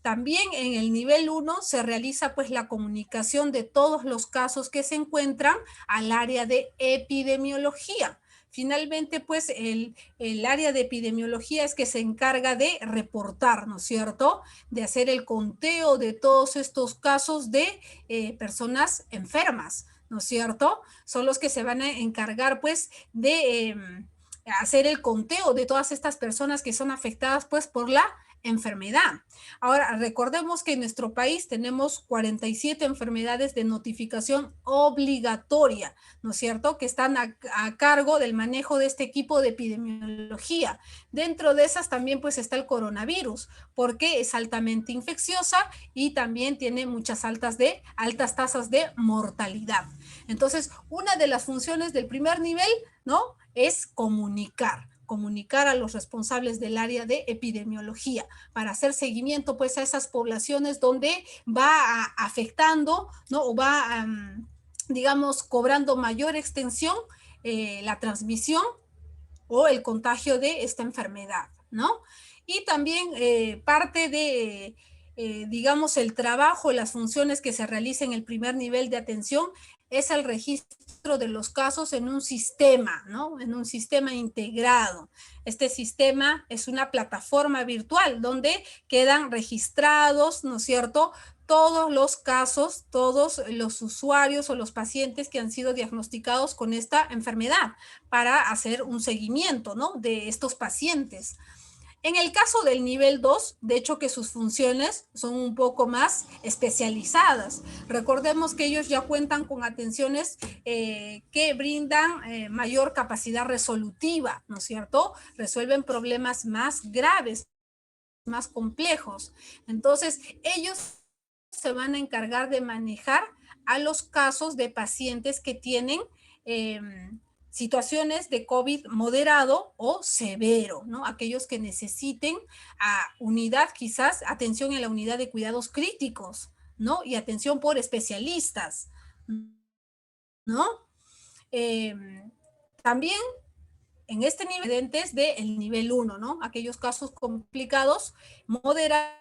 Speaker 1: También en el nivel 1 se realiza pues la comunicación de todos los casos que se encuentran al área de epidemiología. Finalmente, pues el área de epidemiología es que se encarga de reportar, ¿no es cierto?, de hacer el conteo de todos estos casos de personas enfermas, ¿no es cierto? Son los que se van a encargar, pues, de hacer el conteo de todas estas personas que son afectadas, pues, por la enfermedad. Ahora, recordemos que en nuestro país tenemos 47 enfermedades de notificación obligatoria, ¿no es cierto?, que están a cargo del manejo de este equipo de epidemiología. Dentro de esas también pues está el coronavirus, porque es altamente infecciosa y también tiene muchas altas tasas de mortalidad. Entonces, una de las funciones del primer nivel, ¿no?, es comunicar a los responsables del área de epidemiología para hacer seguimiento pues a esas poblaciones donde va afectando, ¿no?, o va, digamos, cobrando mayor extensión la transmisión o el contagio de esta enfermedad, ¿no? Y también parte de, digamos, el trabajo, las funciones que se realizan en el primer nivel de atención es el registro de los casos en un sistema, ¿no?, en un sistema integrado. Este sistema es una plataforma virtual donde quedan registrados, ¿no es cierto?, todos los casos, todos los usuarios o los pacientes que han sido diagnosticados con esta enfermedad para hacer un seguimiento, ¿no?, de estos pacientes. En el caso del nivel 2, de hecho que sus funciones son un poco más especializadas. Recordemos que ellos ya cuentan con atenciones que brindan mayor capacidad resolutiva, ¿no es cierto? Resuelven problemas más graves, más complejos. Entonces, ellos se van a encargar de manejar a los casos de pacientes que tienen eh, situaciones de COVID moderado o severo, ¿no? Aquellos que necesiten unidad, quizás atención en la unidad de cuidados críticos, ¿no? Y atención por especialistas, ¿no? Eh, También en este nivel del nivel 1, ¿no? Aquellos casos complicados, moderados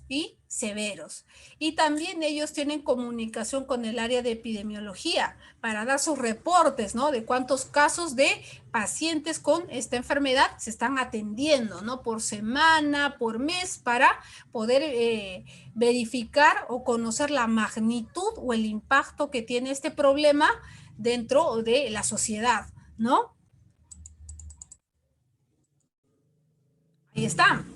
Speaker 1: y severos. Y también ellos tienen comunicación con el área de epidemiología para dar sus reportes, ¿no?, de cuántos casos de pacientes con esta enfermedad se están atendiendo, ¿no?, por semana, por mes, para poder verificar o conocer la magnitud o el impacto que tiene este problema dentro de la sociedad, ¿no? Ahí está.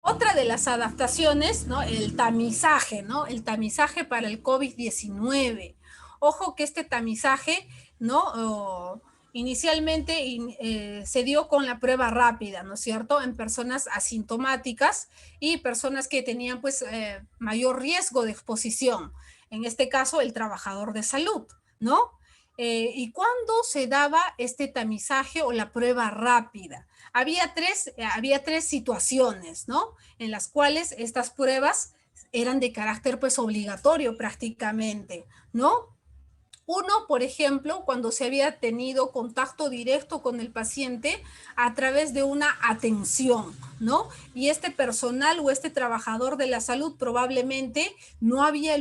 Speaker 1: Otra de las adaptaciones, ¿no?, el tamizaje, ¿no? El tamizaje para el COVID-19. Ojo que este tamizaje, ¿no?, inicialmente se dio con la prueba rápida, ¿no es cierto?, en personas asintomáticas y personas que tenían pues mayor riesgo de exposición. En este caso, el trabajador de salud, ¿no? ¿Y cuándo se daba este tamizaje o la prueba rápida? Había tres situaciones, ¿no?, en las cuales estas pruebas eran de carácter pues obligatorio prácticamente, ¿no? Uno, por ejemplo, cuando se había tenido contacto directo con el paciente a través de una atención, ¿no? Y este personal o este trabajador de la salud probablemente no había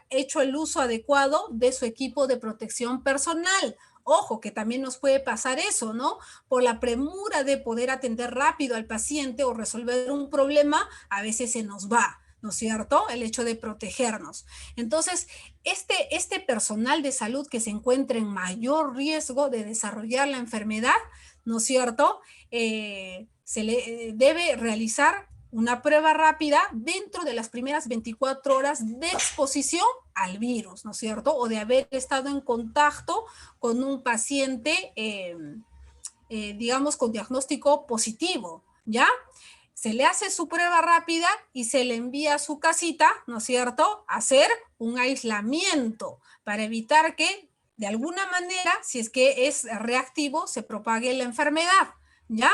Speaker 1: hecho el uso adecuado de su equipo de protección personal. Ojo, que también nos puede pasar eso, ¿no? Por la premura de poder atender rápido al paciente o resolver un problema, a veces se nos va, ¿no es cierto?, el hecho de protegernos. Entonces, este personal de salud que se encuentra en mayor riesgo de desarrollar la enfermedad, ¿no es cierto?, se le debe realizar una prueba rápida dentro de las primeras 24 horas de exposición al virus, ¿no es cierto?, o de haber estado en contacto con un paciente, digamos, con diagnóstico positivo, ¿ya? Se le hace su prueba rápida y se le envía a su casita, ¿no es cierto?, a hacer un aislamiento para evitar que de alguna manera, si es que es reactivo, se propague la enfermedad, ¿ya?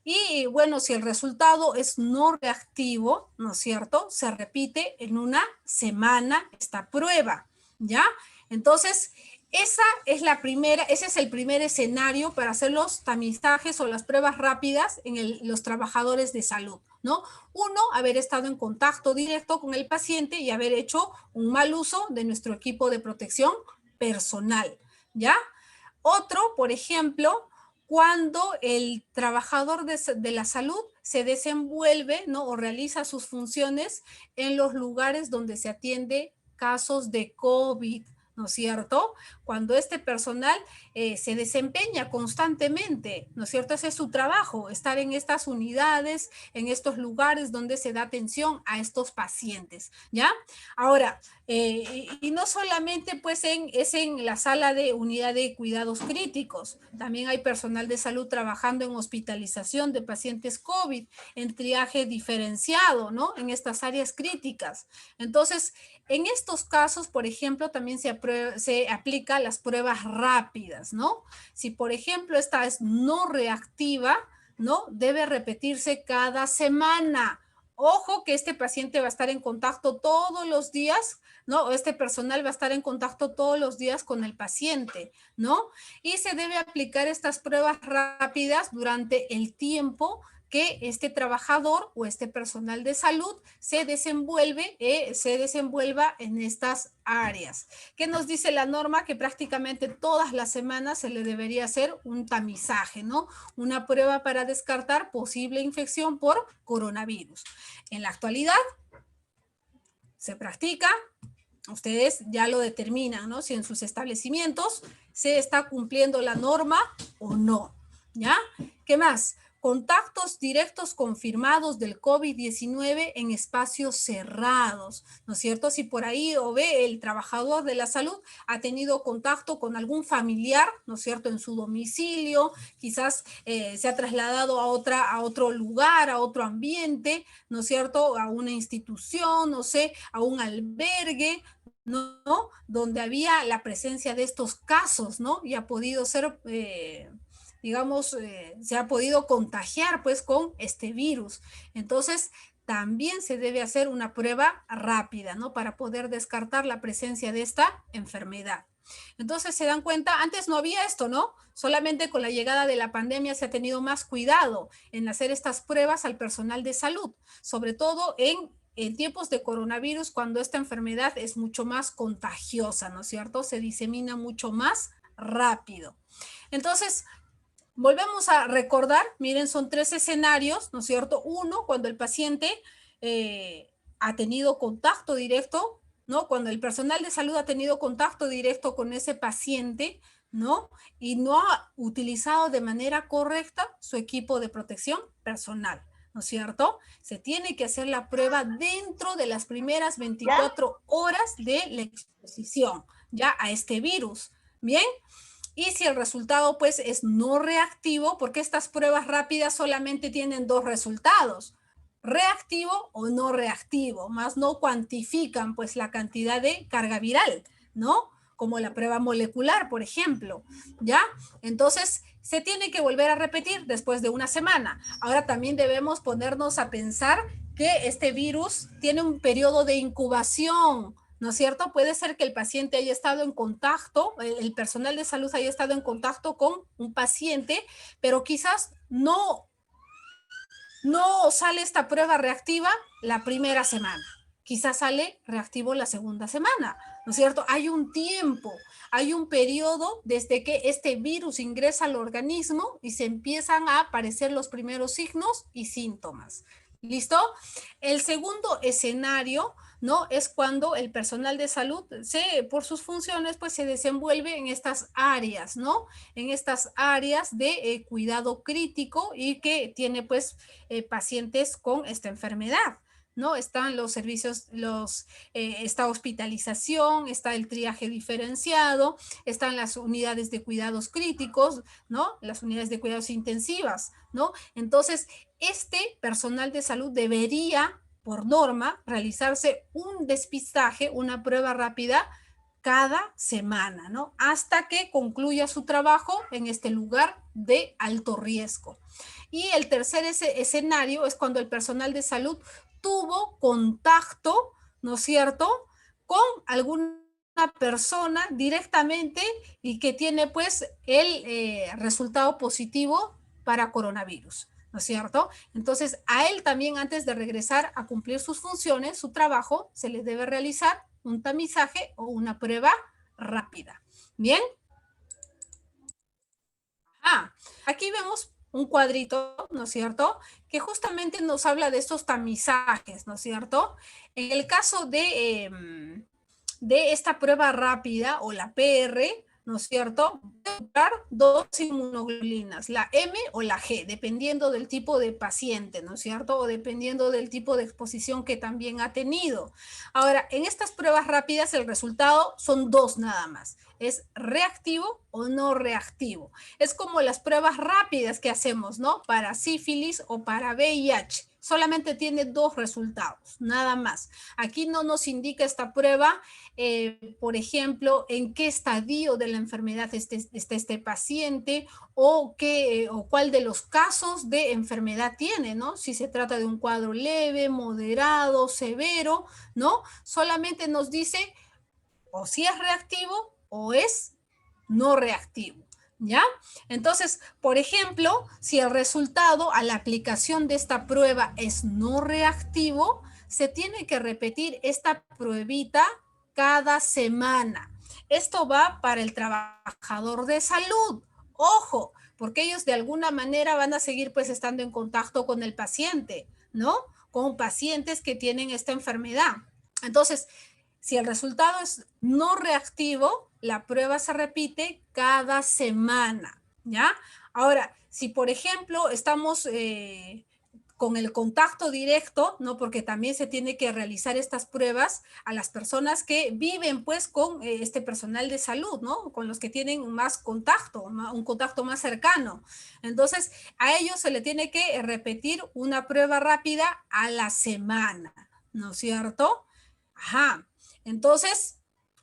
Speaker 1: Y bueno, si el resultado es no reactivo, ¿no es cierto?, se repite en una semana esta prueba, ¿ya? Entonces, ese es el primer escenario para hacer los tamizajes o las pruebas rápidas en los trabajadores de salud, ¿no? Uno, haber estado en contacto directo con el paciente y haber hecho un mal uso de nuestro equipo de protección personal, ¿ya? Otro, por ejemplo, cuando el trabajador de la salud se desenvuelve, ¿no?, o realiza sus funciones en los lugares donde se atiende casos de COVID, ¿no es cierto? Cuando este personal se desempeña constantemente, ¿no es cierto? Ese es su trabajo, estar en estas unidades, en estos lugares donde se da atención a estos pacientes, ¿ya? Ahora, y no solamente pues es en la sala de unidad de cuidados críticos, también hay personal de salud trabajando en hospitalización de pacientes COVID, en triaje diferenciado, ¿no? En estas áreas críticas. Entonces, en estos casos, por ejemplo, también se aplica las pruebas rápidas, ¿no? Si, por ejemplo, esta es no reactiva, ¿no? Debe repetirse cada semana. Ojo que este paciente va a estar en contacto todos los días, ¿no? Este personal va a estar en contacto todos los días con el paciente, ¿no? Y se debe aplicar estas pruebas rápidas durante el tiempo que este trabajador o este personal de salud se desenvuelva en estas áreas. ¿Qué nos dice la norma? Que prácticamente todas las semanas se le debería hacer un tamizaje, ¿no? Una prueba para descartar posible infección por coronavirus. En la actualidad se practica, ustedes ya lo determinan, ¿no? Si en sus establecimientos se está cumpliendo la norma o no, ¿ya? ¿Qué más? Contactos directos confirmados del COVID-19 en espacios cerrados, ¿no es cierto? Si por ahí o ve el trabajador de la salud ha tenido contacto con algún familiar, ¿no es cierto? En su domicilio, quizás se ha trasladado a otro lugar, a otro ambiente, ¿no es cierto? A una institución, no sé, a un albergue, ¿no? Donde había la presencia de estos casos, ¿no? Y ha podido ser, digamos, se ha podido contagiar pues con este virus. Entonces, también se debe hacer una prueba rápida, ¿no? Para poder descartar la presencia de esta enfermedad. Entonces, se dan cuenta, antes no había esto, ¿no? Solamente con la llegada de la pandemia se ha tenido más cuidado en hacer estas pruebas al personal de salud, sobre todo en tiempos de coronavirus, cuando esta enfermedad es mucho más contagiosa, ¿no es cierto? Se disemina mucho más rápido. Entonces, volvemos a recordar, miren, son 3 escenarios, ¿no es cierto? Uno, cuando el paciente ha tenido contacto directo, ¿no? Cuando el personal de salud ha tenido contacto directo con ese paciente, ¿no? Y no ha utilizado de manera correcta su equipo de protección personal, ¿no es cierto? Se tiene que hacer la prueba dentro de las primeras 24 horas de la exposición ya a este virus. Bien, y si el resultado pues es no reactivo, porque estas pruebas rápidas solamente tienen 2 resultados, reactivo o no reactivo, más no cuantifican pues la cantidad de carga viral, ¿no? Como la prueba molecular, por ejemplo, ¿ya? Entonces, se tiene que volver a repetir después de una semana. Ahora también debemos ponernos a pensar que este virus tiene un periodo de incubación, ¿no es cierto? Puede ser que el paciente haya estado en contacto, el personal de salud haya estado en contacto con un paciente, pero quizás no sale esta prueba reactiva la primera semana. Quizás sale reactivo la segunda semana, ¿no es cierto? Hay un tiempo, hay un periodo desde que este virus ingresa al organismo y se empiezan a aparecer los primeros signos y síntomas. ¿Listo? El segundo escenario, ¿no? Es cuando el personal de salud, por sus funciones, pues se desenvuelve en estas áreas, ¿no? En estas áreas de cuidado crítico y que tiene, pues, pacientes con esta enfermedad. ¿No? Están los servicios, esta hospitalización, está el triaje diferenciado, están las unidades de cuidados críticos, ¿no? Las unidades de cuidados intensivas, ¿no? Entonces, este personal de salud debería, por norma, realizarse un despistaje, una prueba rápida cada semana, ¿no? Hasta que concluya su trabajo en este lugar de alto riesgo. Y el tercer escenario es cuando el personal de salud tuvo contacto, ¿no es cierto?, con alguna persona directamente y que tiene pues el resultado positivo para coronavirus, ¿no es cierto? Entonces, a él también, antes de regresar a cumplir sus funciones, su trabajo, se le debe realizar un tamizaje o una prueba rápida. ¿Bien? Aquí vemos un cuadrito, ¿no es cierto?, que justamente nos habla de estos tamizajes, ¿no es cierto? En el caso de esta prueba rápida o la PR, ¿no es cierto? Buscar dos inmunoglobulinas, la M o la G, dependiendo del tipo de paciente, ¿no es cierto? O dependiendo del tipo de exposición que también ha tenido. Ahora, en estas pruebas rápidas el resultado son dos nada más. Es reactivo o no reactivo. Es como las pruebas rápidas que hacemos, ¿no? Para sífilis o para VIH. Solamente tiene dos resultados, nada más. Aquí no nos indica esta prueba, por ejemplo, en qué estadio de la enfermedad está este paciente o cuál de los casos de enfermedad tiene, ¿no? Si se trata de un cuadro leve, moderado, severo, ¿no? Solamente nos dice o si es reactivo o es no reactivo. ¿Ya? Entonces, por ejemplo, si el resultado a la aplicación de esta prueba es no reactivo, se tiene que repetir esta pruebita cada semana. Esto va para el trabajador de salud. Ojo, porque ellos de alguna manera van a seguir pues estando en contacto con el paciente, ¿no? Con pacientes que tienen esta enfermedad. Entonces, si el resultado es no reactivo, la prueba se repite cada semana, ¿ya? Ahora, si por ejemplo estamos con el contacto directo, ¿no? Porque también se tiene que realizar estas pruebas a las personas que viven pues con este personal de salud, ¿no? Con los que tienen más contacto, un contacto más cercano. Entonces, a ellos se le tiene que repetir una prueba rápida a la semana, ¿no es cierto? Ajá. Entonces,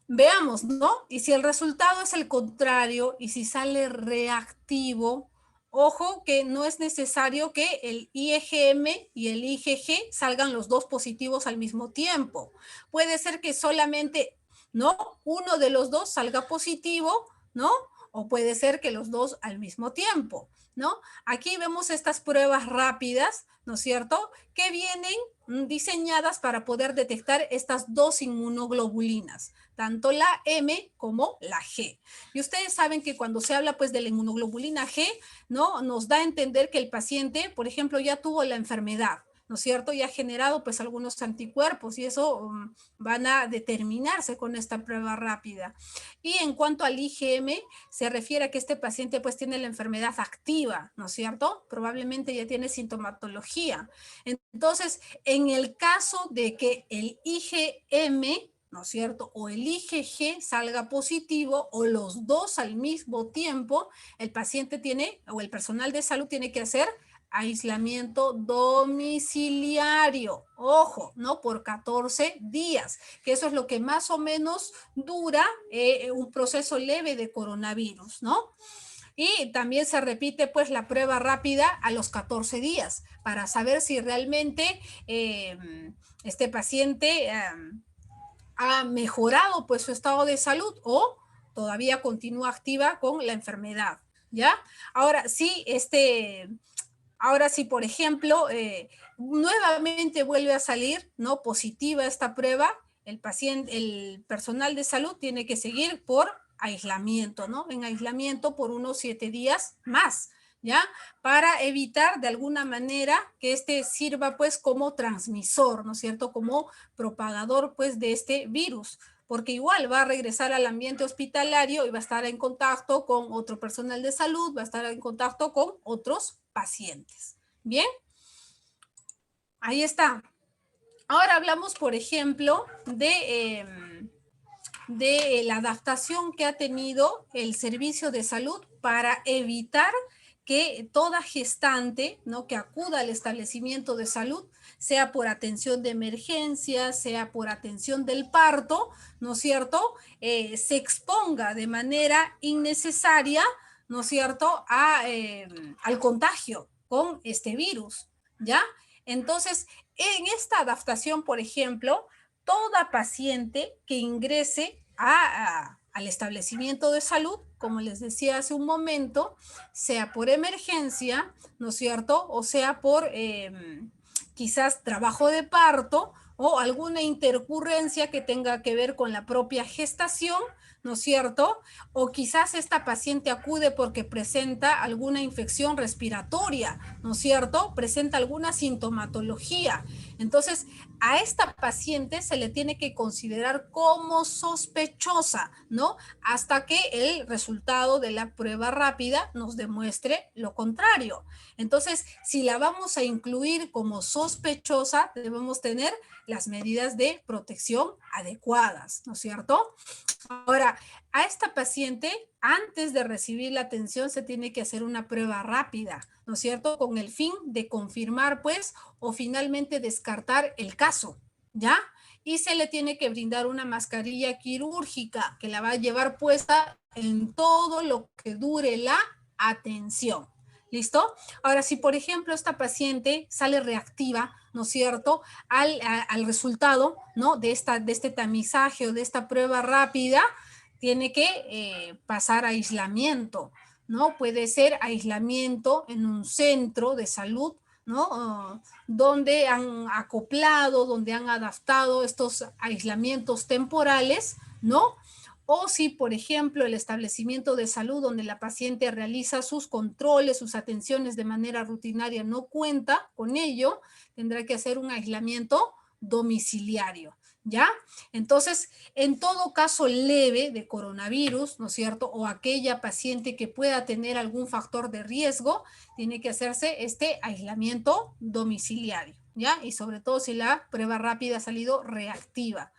Speaker 1: veamos, ¿no? Y si el resultado es el contrario y si sale reactivo, ojo que no es necesario que el IgM y el IgG salgan los dos positivos al mismo tiempo. Puede ser que solamente, ¿no? Uno de los dos salga positivo, ¿no? O puede ser que los dos al mismo tiempo, ¿no? Aquí vemos estas pruebas rápidas, ¿no es cierto? Que vienen diseñadas para poder detectar estas dos inmunoglobulinas, tanto la M como la G. Y ustedes saben que cuando se habla pues de la inmunoglobulina G, ¿no? Nos da a entender que el paciente, por ejemplo, ya tuvo la enfermedad, ¿no es cierto? Y ha generado pues algunos anticuerpos y eso van a determinarse con esta prueba rápida. Y en cuanto al IgM, se refiere a que este paciente pues tiene la enfermedad activa, ¿no es cierto? Probablemente ya tiene sintomatología. Entonces, en el caso de que el IgM, ¿no es cierto? O el IgG salga positivo o los dos al mismo tiempo, el paciente tiene o el personal de salud tiene que hacer aislamiento domiciliario, ojo, ¿no? Por 14 días, que eso es lo que más o menos dura un proceso leve de coronavirus, ¿no? Y también se repite pues la prueba rápida a los 14 días para saber si realmente este paciente ha mejorado pues su estado de salud o todavía continúa activa con la enfermedad, ¿ya? Ahora sí, ahora sí, por ejemplo, nuevamente vuelve a salir, ¿no? Positiva esta prueba, el paciente, el personal de salud tiene que seguir por aislamiento, ¿no? En aislamiento por unos 7 días más, ¿ya? Para evitar de alguna manera que este sirva pues como transmisor, ¿no es cierto? Como propagador pues de este virus, porque igual va a regresar al ambiente hospitalario y va a estar en contacto con otro personal de salud, va a estar en contacto con otros pacientes. Bien, ahí está. Ahora hablamos, por ejemplo, de la adaptación que ha tenido el servicio de salud para evitar que toda gestante, ¿no? Que acuda al establecimiento de salud, sea por atención de emergencia, sea por atención del parto, ¿no es cierto? Se exponga de manera innecesaria, ¿no es cierto?, al contagio con este virus, ¿ya? Entonces, en esta adaptación, por ejemplo, toda paciente que ingrese al establecimiento de salud, como les decía hace un momento, sea por emergencia, ¿no es cierto? O sea por quizás trabajo de parto o alguna intercurrencia que tenga que ver con la propia gestación, ¿no es cierto? O quizás esta paciente acude porque presenta alguna infección respiratoria, ¿no es cierto? Presenta alguna sintomatología. Entonces, a esta paciente se le tiene que considerar como sospechosa, ¿no? Hasta que el resultado de la prueba rápida nos demuestre lo contrario. Entonces, si la vamos a incluir como sospechosa, debemos tener las medidas de protección adecuadas, ¿no es cierto? Ahora, a esta paciente, antes de recibir la atención, se tiene que hacer una prueba rápida, ¿no es cierto? Con el fin de confirmar, pues, o finalmente descartar el caso, ¿ya? Y se le tiene que brindar una mascarilla quirúrgica que la va a llevar puesta en todo lo que dure la atención. ¿Listo? Ahora, si por ejemplo esta paciente sale reactiva, ¿no es cierto?, al resultado, ¿no?, de este tamizaje o de esta prueba rápida, tiene que pasar a aislamiento, ¿no? Puede ser aislamiento en un centro de salud, ¿no? Donde han acoplado, donde han adaptado estos aislamientos temporales, ¿no? O si, por ejemplo, el establecimiento de salud donde la paciente realiza sus controles, sus atenciones de manera rutinaria no cuenta con ello, tendrá que hacer un aislamiento domiciliario, ¿ya? Entonces, en todo caso leve de coronavirus, ¿no es cierto? O aquella paciente que pueda tener algún factor de riesgo, tiene que hacerse este aislamiento domiciliario, ¿ya? Y sobre todo si la prueba rápida ha salido reactiva.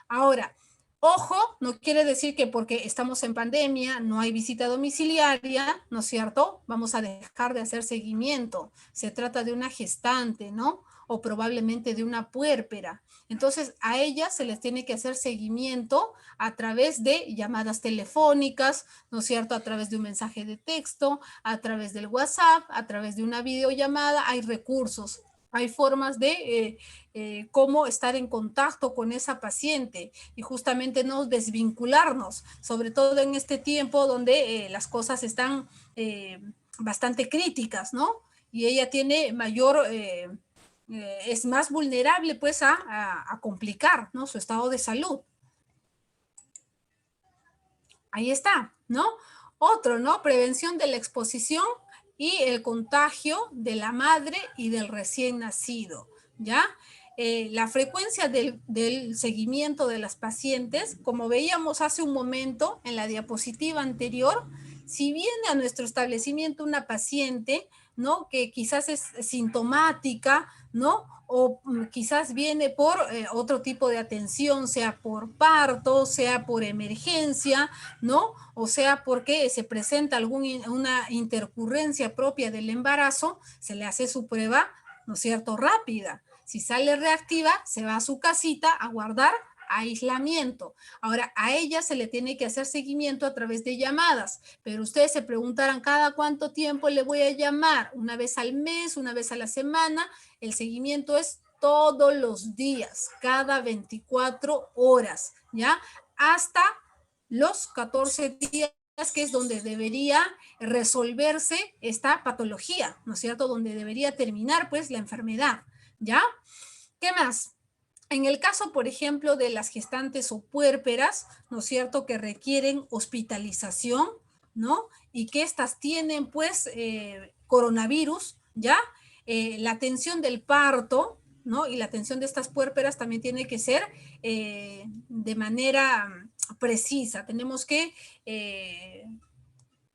Speaker 1: Ahora, ojo, no quiere decir que porque estamos en pandemia, no hay visita domiciliaria, ¿no es cierto? Vamos a dejar de hacer seguimiento. Se trata de una gestante, ¿no? O probablemente de una puérpera. Entonces, a ellas se les tiene que hacer seguimiento a través de llamadas telefónicas, ¿no es cierto? A través de un mensaje de texto, a través del WhatsApp, a través de una videollamada. Hay recursos, hay formas de cómo estar en contacto con esa paciente y justamente no desvincularnos, sobre todo en este tiempo donde las cosas están bastante críticas, ¿no? Y ella tiene mayor, es más vulnerable pues a complicar, ¿no?, su estado de salud. Ahí está, ¿no? Otro, ¿no? Prevención de la exposición y el contagio de la madre y del recién nacido, ¿ya? La frecuencia del seguimiento de las pacientes, como veíamos hace un momento en la diapositiva anterior, si viene a nuestro establecimiento una paciente, ¿no?, que quizás es sintomática, ¿no?, o quizás viene por otro tipo de atención, sea por parto, sea por emergencia, ¿no? O sea, porque se presenta una intercurrencia propia del embarazo, se le hace su prueba, ¿no es cierto?, rápida. Si sale reactiva, se va a su casita a guardar aislamiento. Ahora, a ella se le tiene que hacer seguimiento a través de llamadas, pero ustedes se preguntarán, ¿cada cuánto tiempo le voy a llamar? ¿Una vez al mes, una vez a la semana? El seguimiento es todos los días, cada 24 horas, ¿ya? Hasta los 14 días, que es donde debería resolverse esta patología, ¿no es cierto? Donde debería terminar, pues, la enfermedad, ¿ya? ¿Qué más? En el caso, por ejemplo, de las gestantes o puérperas, ¿no es cierto?, que requieren hospitalización, ¿no? Y que estas tienen, pues, coronavirus, ¿ya? La atención del parto, ¿no? Y la atención de estas puérperas también tiene que ser de manera precisa. Tenemos que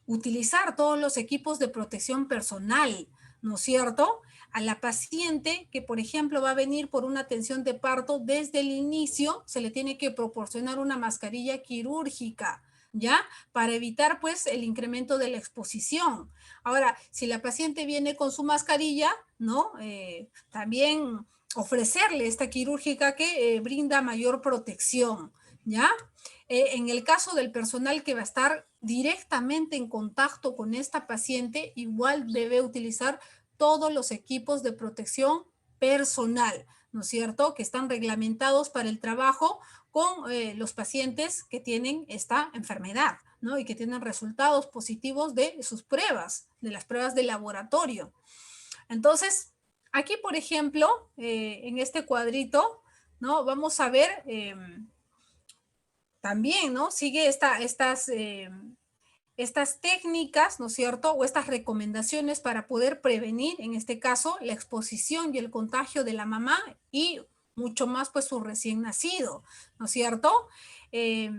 Speaker 1: utilizar todos los equipos de protección personal, ¿no es cierto? A la paciente que, por ejemplo, va a venir por una atención de parto, desde el inicio se le tiene que proporcionar una mascarilla quirúrgica, ¿ya? Para evitar, pues, el incremento de la exposición. Ahora, si la paciente viene con su mascarilla, ¿no? También ofrecerle esta quirúrgica que brinda mayor protección, ¿ya? En el caso del personal que va a estar directamente en contacto con esta paciente, igual debe utilizar todos los equipos de protección personal, ¿no es cierto?, que están reglamentados para el trabajo con los pacientes que tienen esta enfermedad, ¿no? Y que tienen resultados positivos de sus pruebas, de las pruebas de laboratorio. Entonces, aquí, por ejemplo, en este cuadrito, ¿no?, vamos a ver también, ¿no? Sigue estas técnicas, ¿no es cierto? O estas recomendaciones para poder prevenir, en este caso, la exposición y el contagio de la mamá y mucho más, pues, su recién nacido, ¿no es cierto? Eh,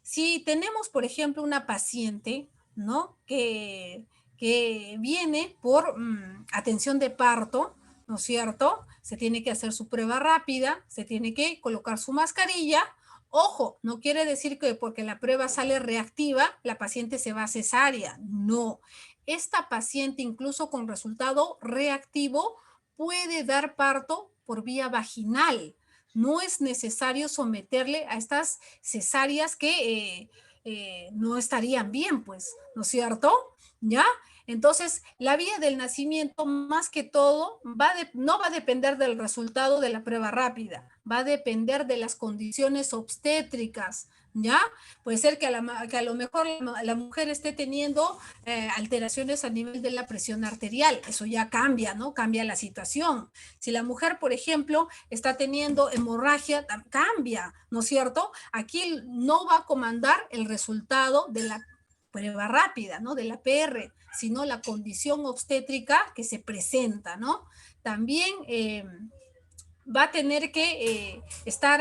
Speaker 1: si tenemos, por ejemplo, una paciente, ¿no? Que viene por atención de parto, ¿no es cierto? Se tiene que hacer su prueba rápida, se tiene que colocar su mascarilla. Ojo, no quiere decir que porque la prueba sale reactiva, la paciente se va a cesárea. No. Esta paciente, incluso con resultado reactivo, puede dar parto por vía vaginal. No es necesario someterle a estas cesáreas que no estarían bien, pues, ¿no es cierto? ¿Ya? Entonces, la vía del nacimiento, más que todo, no va a depender del resultado de la prueba rápida, va a depender de las condiciones obstétricas, ¿ya? Puede ser que a lo mejor la mujer esté teniendo alteraciones a nivel de la presión arterial, eso ya cambia, ¿no? Cambia la situación. Si la mujer, por ejemplo, está teniendo hemorragia, cambia, ¿no es cierto? Aquí no va a comandar el resultado de la prueba rápida, ¿no? De la PR, sino la condición obstétrica que se presenta, ¿no? También va a tener que estar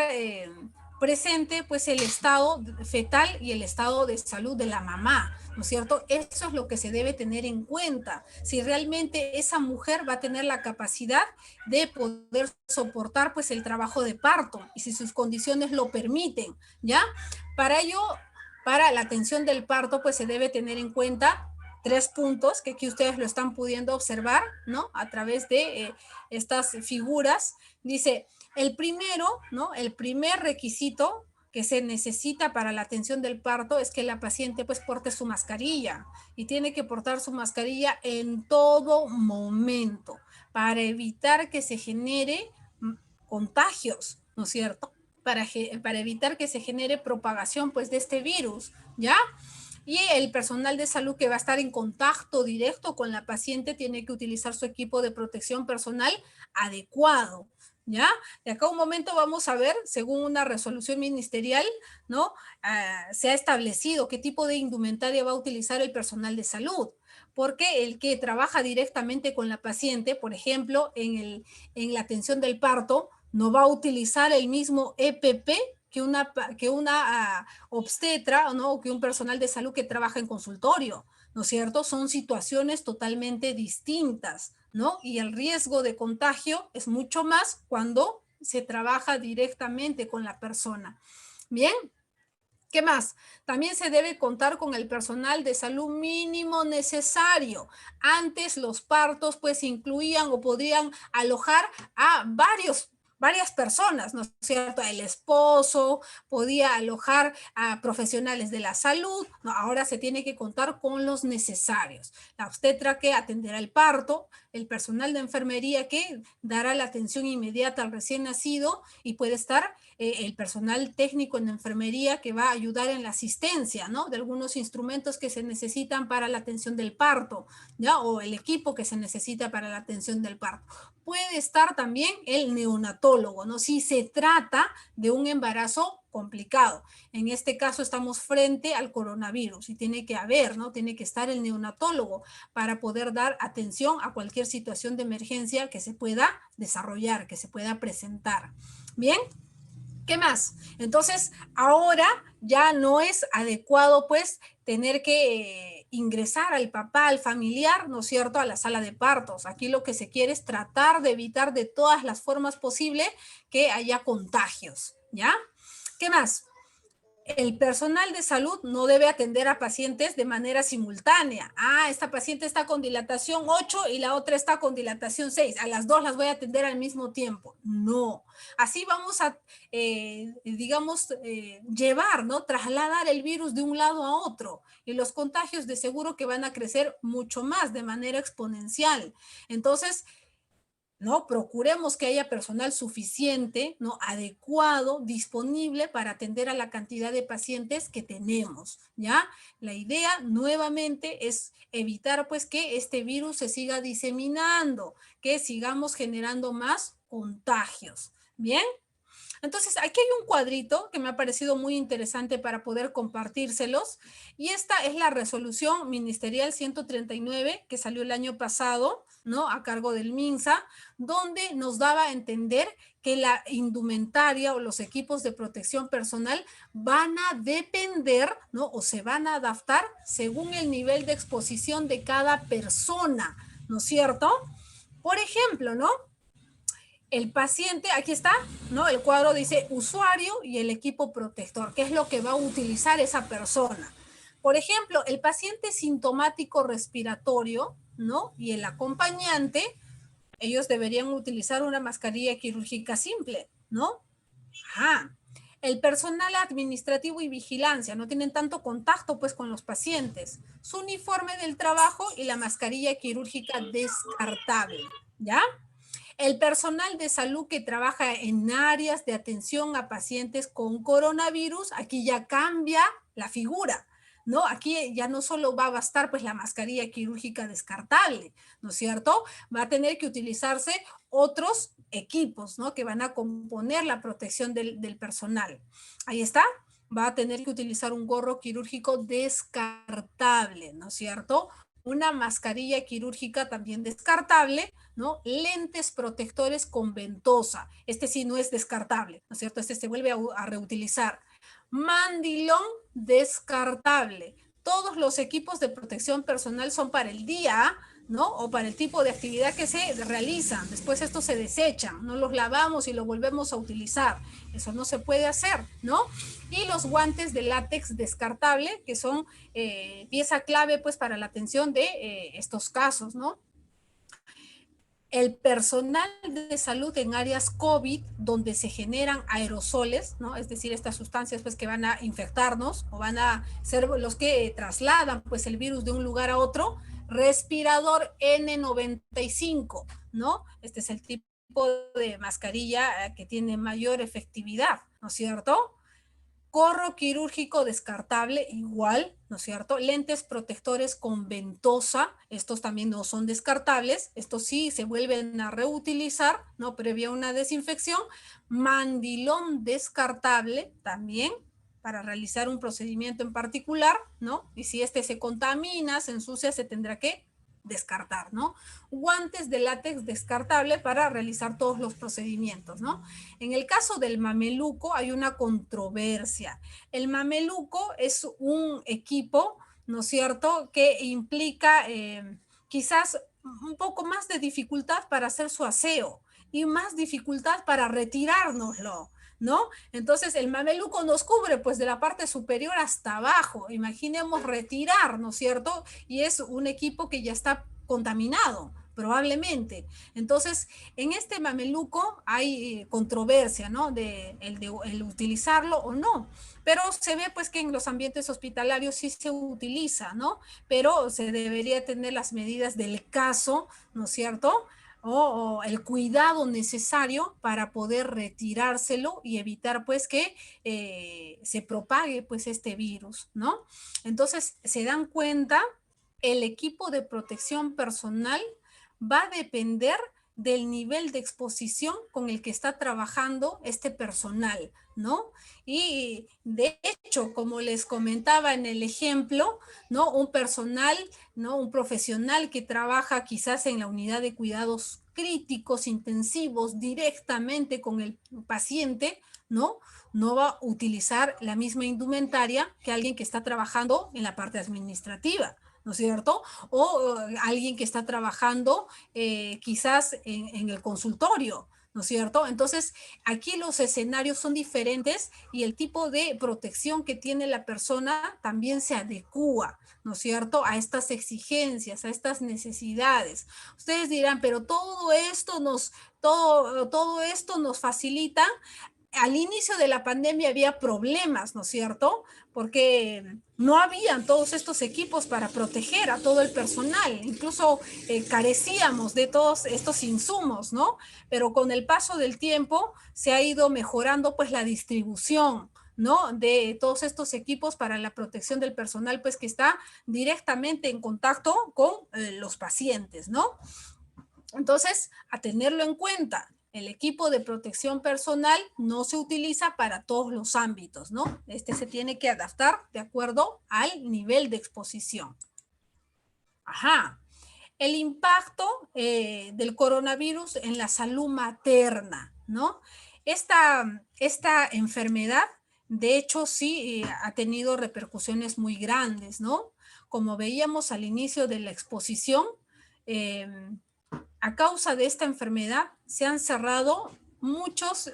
Speaker 1: presente, pues, el estado fetal y el estado de salud de la mamá, ¿no es cierto? Eso es lo que se debe tener en cuenta. Si realmente esa mujer va a tener la capacidad de poder soportar, pues, el trabajo de parto y si sus condiciones lo permiten, ¿ya? Para ello, para la atención del parto, pues se debe tener en cuenta 3 puntos que aquí ustedes lo están pudiendo observar, ¿no? A través de estas figuras. Dice, el primero, ¿no? El primer requisito que se necesita para la atención del parto es que la paciente pues porte su mascarilla y tiene que portar su mascarilla en todo momento para evitar que se genere contagios, ¿no es cierto? Para evitar que se genere propagación pues de este virus, ¿ya? Y el personal de salud que va a estar en contacto directo con la paciente tiene que utilizar su equipo de protección personal adecuado, ¿ya? De acá a un momento vamos a ver, según una resolución ministerial, ¿no? Se ha establecido qué tipo de indumentaria va a utilizar el personal de salud, porque el que trabaja directamente con la paciente, por ejemplo, en la atención del parto, no va a utilizar el mismo EPP que una obstetra, ¿no? O que un personal de salud que trabaja en consultorio, ¿no es cierto? Son situaciones totalmente distintas, ¿no? Y el riesgo de contagio es mucho más cuando se trabaja directamente con la persona. Bien, ¿qué más? También se debe contar con el personal de salud mínimo necesario. Antes los partos pues incluían o podrían alojar a varias personas, ¿no es cierto? El esposo podía alojar a profesionales de la salud, ¿no? Ahora se tiene que contar con los necesarios. La obstetra que atenderá el parto, el personal de enfermería que dará la atención inmediata al recién nacido y puede estar el personal técnico en enfermería que va a ayudar en la asistencia, ¿no? De algunos instrumentos que se necesitan para la atención del parto, ¿ya? O el equipo que se necesita para la atención del parto. Puede estar también el neonatólogo, ¿no? Si se trata de un embarazo complicado. En este caso estamos frente al coronavirus y tiene que haber, ¿no? Tiene que estar el neonatólogo para poder dar atención a cualquier situación de emergencia que se pueda desarrollar, que se pueda presentar. Bien. ¿Qué más? Entonces, ahora ya no es adecuado, pues, tener que ingresar al papá, al familiar, ¿no es cierto?, a la sala de partos. Aquí lo que se quiere es tratar de evitar de todas las formas posibles que haya contagios, ¿ya? ¿Qué más? El personal de salud no debe atender a pacientes de manera simultánea. Esta paciente está con dilatación 8 y la otra está con dilatación 6. A las dos las voy a atender al mismo tiempo. No. Así vamos a, digamos, llevar, ¿no? Trasladar el virus de un lado a otro. Y los contagios de seguro que van a crecer mucho más de manera exponencial. Entonces, ¿no? Procuremos que haya personal suficiente, ¿no? Adecuado, disponible para atender a la cantidad de pacientes que tenemos, ¿ya? La idea nuevamente es evitar pues que este virus se siga diseminando, que sigamos generando más contagios, ¿bien? Entonces, aquí hay un cuadrito que me ha parecido muy interesante para poder compartírselos, y esta es la resolución ministerial 139 que salió el año pasado, ¿no? A cargo del MINSA, donde nos daba a entender que la indumentaria o los equipos de protección personal van a depender, ¿no? O se van a adaptar según el nivel de exposición de cada persona, ¿no es cierto? Por ejemplo, ¿no? El paciente, aquí está, ¿no? El cuadro dice usuario y el equipo protector, ¿qué es lo que va a utilizar esa persona? Por ejemplo, el paciente sintomático respiratorio, ¿no? Y el acompañante, ellos deberían utilizar una mascarilla quirúrgica simple, ¿no? Ajá. El personal administrativo y vigilancia no tienen tanto contacto pues con los pacientes. Su uniforme del trabajo y la mascarilla quirúrgica descartable, ¿ya? El personal de salud que trabaja en áreas de atención a pacientes con coronavirus, aquí ya cambia la figura, ¿no? Aquí ya no solo va a bastar pues la mascarilla quirúrgica descartable, ¿no es cierto? Va a tener que utilizarse otros equipos, ¿no? Que van a componer la protección del personal. Ahí está. Va a tener que utilizar un gorro quirúrgico descartable, ¿no es cierto? Una mascarilla quirúrgica también descartable, ¿no? Lentes protectores con ventosa. Este sí no es descartable, ¿no es cierto? Este se vuelve a reutilizar. Mandilón descartable. Todos los equipos de protección personal son para el día, ¿no? O para el tipo de actividad que se realizan. Después estos se desechan, no los lavamos y los volvemos a utilizar. Eso no se puede hacer, ¿no? Y los guantes de látex descartable, que son pieza clave pues para la atención de estos casos, ¿no? El personal de salud en áreas COVID, donde se generan aerosoles, ¿no? Es decir, estas sustancias pues, que van a infectarnos o van a ser los que trasladan pues, el virus de un lugar a otro, respirador N95, ¿no? Este es el tipo de mascarilla que tiene mayor efectividad, ¿no es cierto? Gorro quirúrgico descartable, igual, ¿no es cierto? Lentes protectores con ventosa, estos también no son descartables, estos sí se vuelven a reutilizar, ¿no? Previa una desinfección. Mandilón descartable, también, para realizar un procedimiento en particular, ¿no? Y si este se contamina, se ensucia, se tendrá que descartar, ¿no? Guantes de látex descartable para realizar todos los procedimientos, ¿no? En el caso del mameluco hay una controversia. El mameluco es un equipo, ¿no es cierto?, que implica quizás un poco más de dificultad para hacer su aseo y más dificultad para retirárnoslo, ¿no? Entonces el mameluco nos cubre pues de la parte superior hasta abajo. Imaginemos retirar, ¿no es cierto? Y es un equipo que ya está contaminado, probablemente. Entonces, en este mameluco hay controversia, ¿no? El utilizarlo o no. Pero se ve pues que en los ambientes hospitalarios sí se utiliza, ¿no? Pero se debería tener las medidas del caso, ¿no es cierto? O el cuidado necesario para poder retirárselo y evitar pues que se propague pues este virus, ¿no? Entonces, se dan cuenta, el equipo de protección personal va a depender del nivel de exposición con el que está trabajando este personal, ¿no? Y de hecho, como les comentaba en el ejemplo, ¿no? Un personal, ¿no? Un profesional que trabaja quizás en la unidad de cuidados críticos, intensivos, directamente con el paciente, ¿no? No va a utilizar la misma indumentaria que alguien que está trabajando en la parte administrativa, ¿no es cierto? O alguien que está trabajando quizás en el consultorio, ¿no es cierto? Entonces, aquí los escenarios son diferentes y el tipo de protección que tiene la persona también se adecúa, ¿no es cierto? A estas exigencias, a estas necesidades. Ustedes dirán, pero todo esto nos facilita. Al inicio de la pandemia había problemas, ¿no es cierto? Porque no habían todos estos equipos para proteger a todo el personal, incluso carecíamos de todos estos insumos, ¿no? Pero con el paso del tiempo se ha ido mejorando pues la distribución, ¿no? De todos estos equipos para la protección del personal, pues que está directamente en contacto con los pacientes, ¿no? Entonces, a tenerlo en cuenta. el equipo de protección personal no se utiliza para todos los ámbitos, ¿no? Este se tiene que adaptar de acuerdo al nivel de exposición. Ajá. El impacto del coronavirus en la salud materna, ¿no? Esta enfermedad, de hecho, sí ha tenido repercusiones muy grandes, ¿no? Como veíamos al inicio de la exposición, eh, a causa de esta enfermedad se han cerrado muchos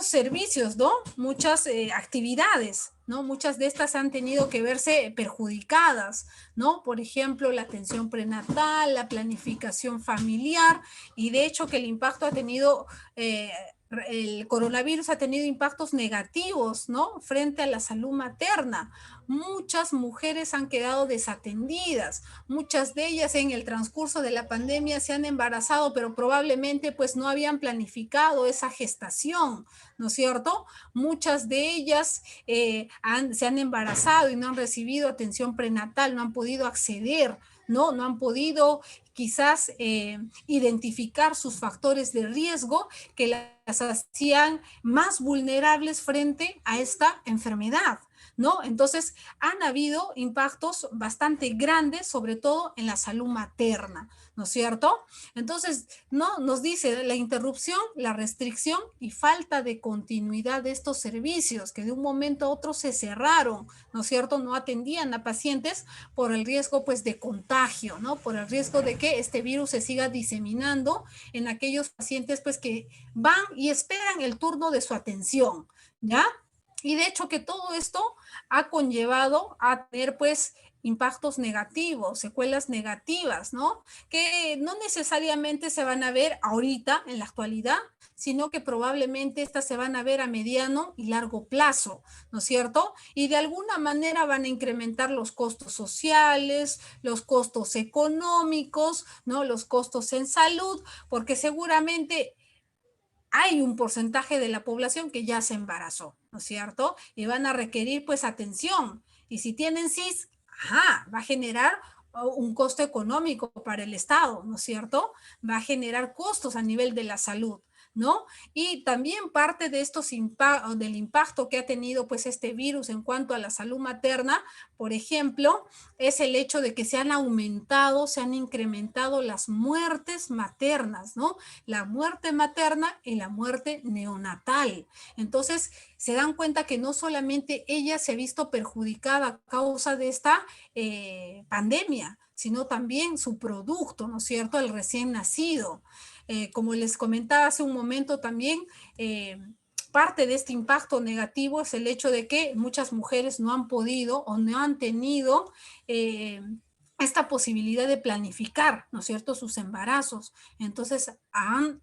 Speaker 1: servicios, ¿no? Muchas actividades, ¿no? Muchas de estas han tenido que verse perjudicadas, ¿no? Por ejemplo, la atención prenatal, la planificación familiar, y de hecho que el impacto ha tenido, el coronavirus ha tenido impactos negativos, ¿no? Frente a la salud materna. Muchas mujeres han quedado desatendidas, muchas de ellas en el transcurso de la pandemia se han embarazado, pero probablemente pues no habían planificado esa gestación, ¿no es cierto? Muchas de ellas se han embarazado y no han recibido atención prenatal, no han podido acceder, ¿no? No han podido quizás identificar sus factores de riesgo que las hacían más vulnerables frente a esta enfermedad, ¿no? Entonces, han habido impactos bastante grandes, sobre todo en la salud materna, ¿no es cierto? Entonces, no, nos dice la interrupción, la restricción y falta de continuidad de estos servicios que de un momento a otro se cerraron, ¿no es cierto? No atendían a pacientes por el riesgo, pues, de contagio, ¿no? Por el riesgo de que este virus se siga diseminando en aquellos pacientes, pues, que van y esperan el turno de su atención, ¿ya? Y de hecho que todo esto ha conllevado a tener pues impactos negativos, secuelas negativas, ¿no? Que no necesariamente se van a ver ahorita, en la actualidad, sino que probablemente estas se van a ver a mediano y largo plazo, ¿no es cierto? Y de alguna manera van a incrementar los costos sociales, los costos económicos, ¿no? Los costos en salud, porque seguramente hay un porcentaje de la población que ya se embarazó, ¿no es cierto? Y van a requerir pues atención. Y si tienen CIS, ajá, va a generar un costo económico para el Estado, ¿no es cierto? Va a generar costos a nivel de la salud, ¿no? Y también parte de estos del impacto que ha tenido pues este virus en cuanto a la salud materna, por ejemplo, es el hecho de que se han aumentado, se han incrementado las muertes maternas, ¿no? La muerte materna y la muerte neonatal. Entonces, se dan cuenta que no solamente ella se ha visto perjudicada a causa de esta pandemia, sino también su producto, ¿no es cierto? El recién nacido. Como les comentaba hace un momento también, parte de este impacto negativo es el hecho de que muchas mujeres no han podido o no han tenido esta posibilidad de planificar, ¿no es cierto?, sus embarazos. Entonces han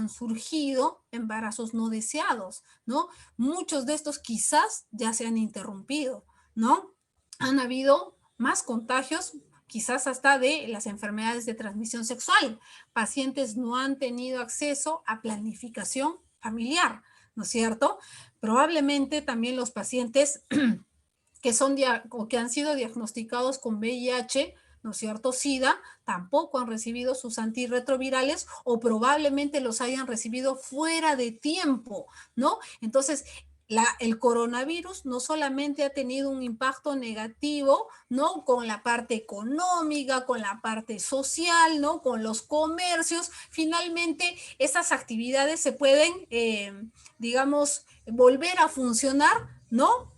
Speaker 1: surgido embarazos no deseados, ¿no? Muchos de estos quizás ya se han interrumpido, ¿no? Han habido más contagios, quizás hasta de las enfermedades de transmisión sexual. Pacientes no han tenido acceso a planificación familiar, ¿no es cierto? Probablemente también los pacientes que han sido diagnosticados con VIH, ¿no es cierto?, SIDA, tampoco han recibido sus antirretrovirales o probablemente los hayan recibido fuera de tiempo, ¿no? Entonces, el coronavirus no solamente ha tenido un impacto negativo, ¿no?, con la parte económica, con la parte social, ¿no?, con los comercios. Finalmente, esas actividades se pueden, digamos, volver a funcionar, ¿no?,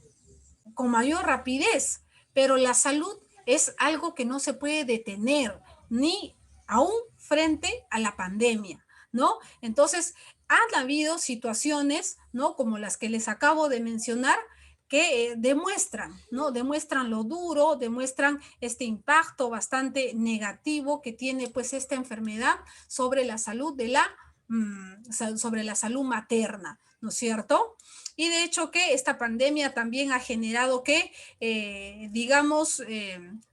Speaker 1: con mayor rapidez, pero la salud es algo que no se puede detener, ni aún frente a la pandemia, ¿no? Entonces, han habido situaciones, ¿no?, como las que les acabo de mencionar, que demuestran, ¿no? Demuestran lo duro, demuestran este impacto bastante negativo que tiene pues esta enfermedad sobre la salud sobre la salud materna, ¿no es cierto? Y de hecho que esta pandemia también ha generado que, digamos,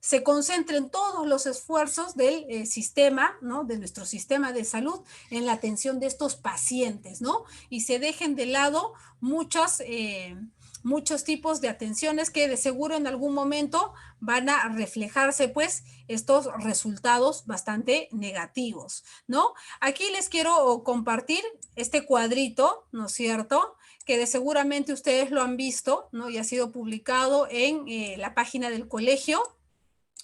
Speaker 1: se concentren todos los esfuerzos del sistema, ¿no?, de nuestro sistema de salud en la atención de estos pacientes, ¿no? Y se dejen de lado muchos tipos de atenciones que de seguro en algún momento van a reflejarse pues estos resultados bastante negativos, ¿no? Aquí les quiero compartir este cuadrito, ¿no es cierto?, que de seguramente ustedes lo han visto, ¿no? Y ha sido publicado en la página del colegio,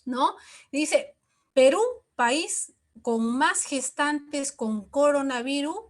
Speaker 1: ¿no? Dice, Perú, país con más gestantes con coronavirus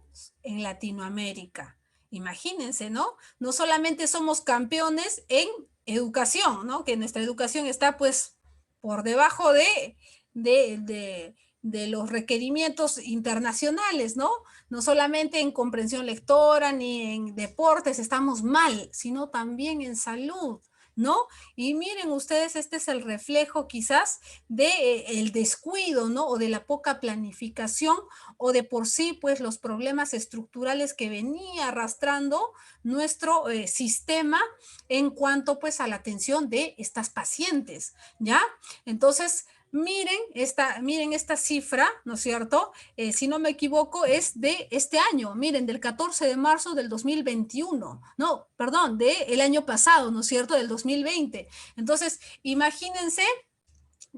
Speaker 1: en Latinoamérica. Imagínense, ¿no? No solamente somos campeones en educación, ¿no? Que nuestra educación está pues por debajo de, de, de los requerimientos internacionales, ¿no? No solamente en comprensión lectora ni en deportes estamos mal, sino también en salud, ¿no? Y miren ustedes, este es el reflejo quizás de el descuido, ¿no? O de la poca planificación o de por sí, pues los problemas estructurales que venía arrastrando nuestro sistema en cuanto pues a la atención de estas pacientes, ¿ya? Entonces, miren esta cifra, ¿no es cierto? Si no me equivoco, es de este año, miren, del 14 de marzo del 2021, no, perdón, del año pasado, ¿no es cierto? Del 2020. Entonces, imagínense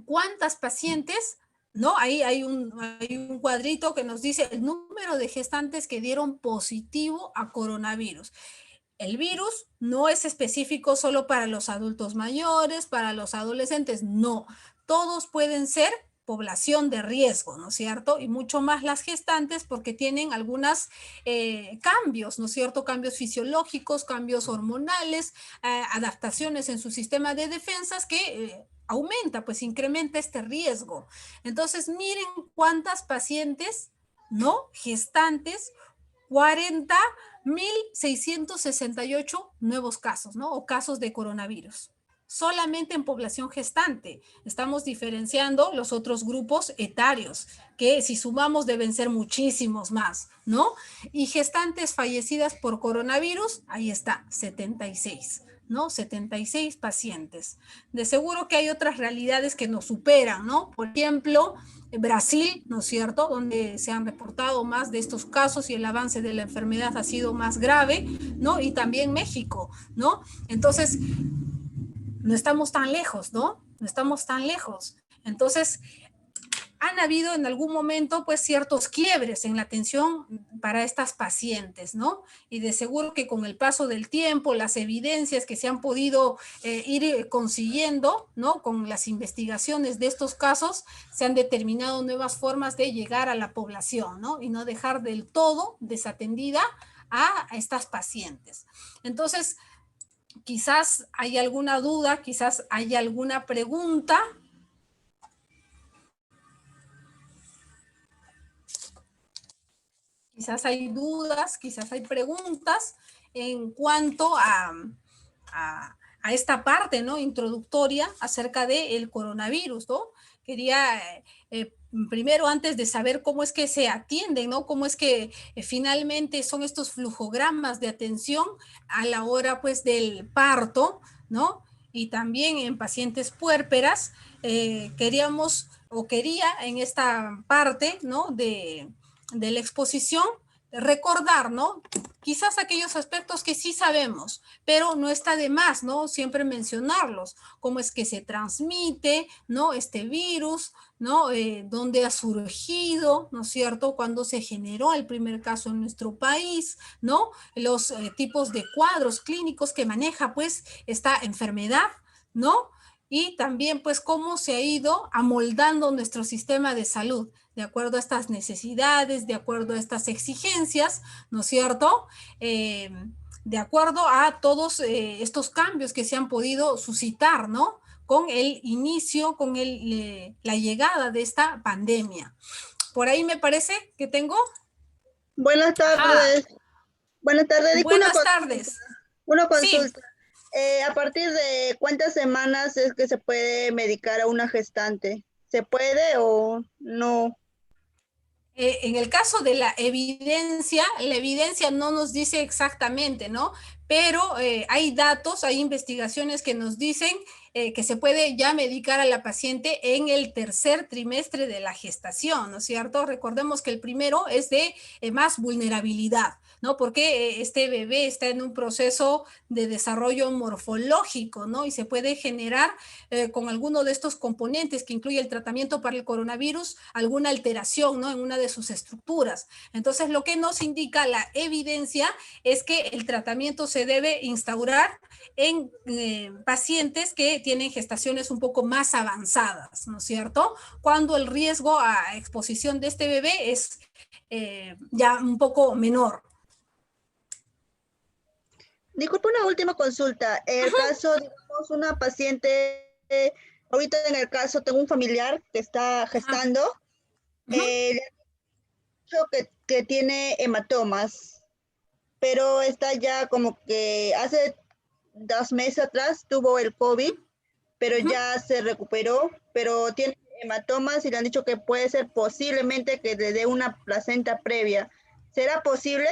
Speaker 1: cuántas pacientes, ¿no? Ahí hay un cuadrito que nos dice el número de gestantes que dieron positivo a coronavirus. El virus no es específico solo para los adultos mayores, para los adolescentes, no. Todos pueden ser población de riesgo, ¿no es cierto? Y mucho más las gestantes porque tienen algunos cambios, ¿no es cierto? Cambios fisiológicos, cambios hormonales, adaptaciones en su sistema de defensas que aumenta, pues incrementa este riesgo. Entonces, miren cuántas pacientes, ¿no? Gestantes, 40.668 nuevos casos, ¿no? O casos de coronavirus. Solamente en población gestante. Estamos diferenciando los otros grupos etarios, que si sumamos deben ser muchísimos más, ¿no? Y gestantes fallecidas por coronavirus, ahí está, 76, ¿no? 76 pacientes. De seguro que hay otras realidades que nos superan, ¿no? Por ejemplo, Brasil, ¿no es cierto?, donde se han reportado más de estos casos y el avance de la enfermedad ha sido más grave, ¿no? Y también México, ¿no? Entonces, no estamos tan lejos, ¿no? No estamos tan lejos. Entonces, han habido en algún momento pues ciertos quiebres en la atención para estas pacientes, ¿no? Y de seguro que con el paso del tiempo, las evidencias que se han podido ir consiguiendo, ¿no? Con las investigaciones de estos casos, se han determinado nuevas formas de llegar a la población, ¿no? Y no dejar del todo desatendida a estas pacientes. Entonces, quizás hay alguna duda, quizás hay alguna pregunta. Quizás hay dudas, quizás hay preguntas en cuanto a esta parte, ¿no? Introductoria acerca del coronavirus, ¿no? Quería, primero, antes de saber cómo es que se atienden, ¿no? Cómo es que finalmente son estos flujogramas de atención a la hora, pues, del parto, ¿no? Y también en pacientes puérperas, queríamos, o quería en esta parte, ¿no? De la exposición, recordar, ¿no? Quizás aquellos aspectos que sí sabemos, pero no está de más, ¿no? Siempre mencionarlos, cómo es que se transmite, ¿no? Este virus, ¿no? Dónde ha surgido, ¿no es cierto? Cuándo se generó el primer caso en nuestro país, ¿no? Los tipos de cuadros clínicos que maneja, pues, esta enfermedad, ¿no? Y también, pues, cómo se ha ido amoldando nuestro sistema de salud, de acuerdo a estas necesidades, de acuerdo a estas exigencias, ¿no es cierto? De acuerdo a todos estos cambios que se han podido suscitar, ¿no? Con el inicio, con la llegada de esta pandemia. Por ahí me parece que tengo.
Speaker 2: Buenas tardes.
Speaker 1: Ajá.
Speaker 2: Buenas tardes.
Speaker 1: Buenas tardes.
Speaker 2: Una
Speaker 1: Sí.
Speaker 2: consulta. ¿A partir de cuántas semanas es que se puede medicar a una gestante? ¿Se puede o no?
Speaker 1: En el caso de la evidencia no nos dice exactamente, ¿no? Pero hay datos, hay investigaciones que nos dicen que se puede ya medicar a la paciente en el tercer trimestre de la gestación, ¿no es cierto? Recordemos que el primero es de más vulnerabilidad, ¿no? Porque este bebé está en un proceso de desarrollo morfológico, ¿no? Y se puede generar con alguno de estos componentes que incluye el tratamiento para el coronavirus, alguna alteración, ¿no? En una de sus estructuras. Entonces, lo que nos indica la evidencia es que el tratamiento se debe instaurar en pacientes que tienen gestaciones un poco más avanzadas, ¿no es cierto? Cuando el riesgo a exposición de este bebé es ya un poco menor.
Speaker 2: Disculpe una última consulta. En el caso, digamos, una paciente, ahorita en el caso tengo un familiar que está gestando, le han dicho que tiene hematomas, pero está ya como que hace 2 meses atrás tuvo el COVID, pero ya se recuperó, pero tiene hematomas y le han dicho que puede ser posiblemente que le dé una placenta previa. ¿Será posible?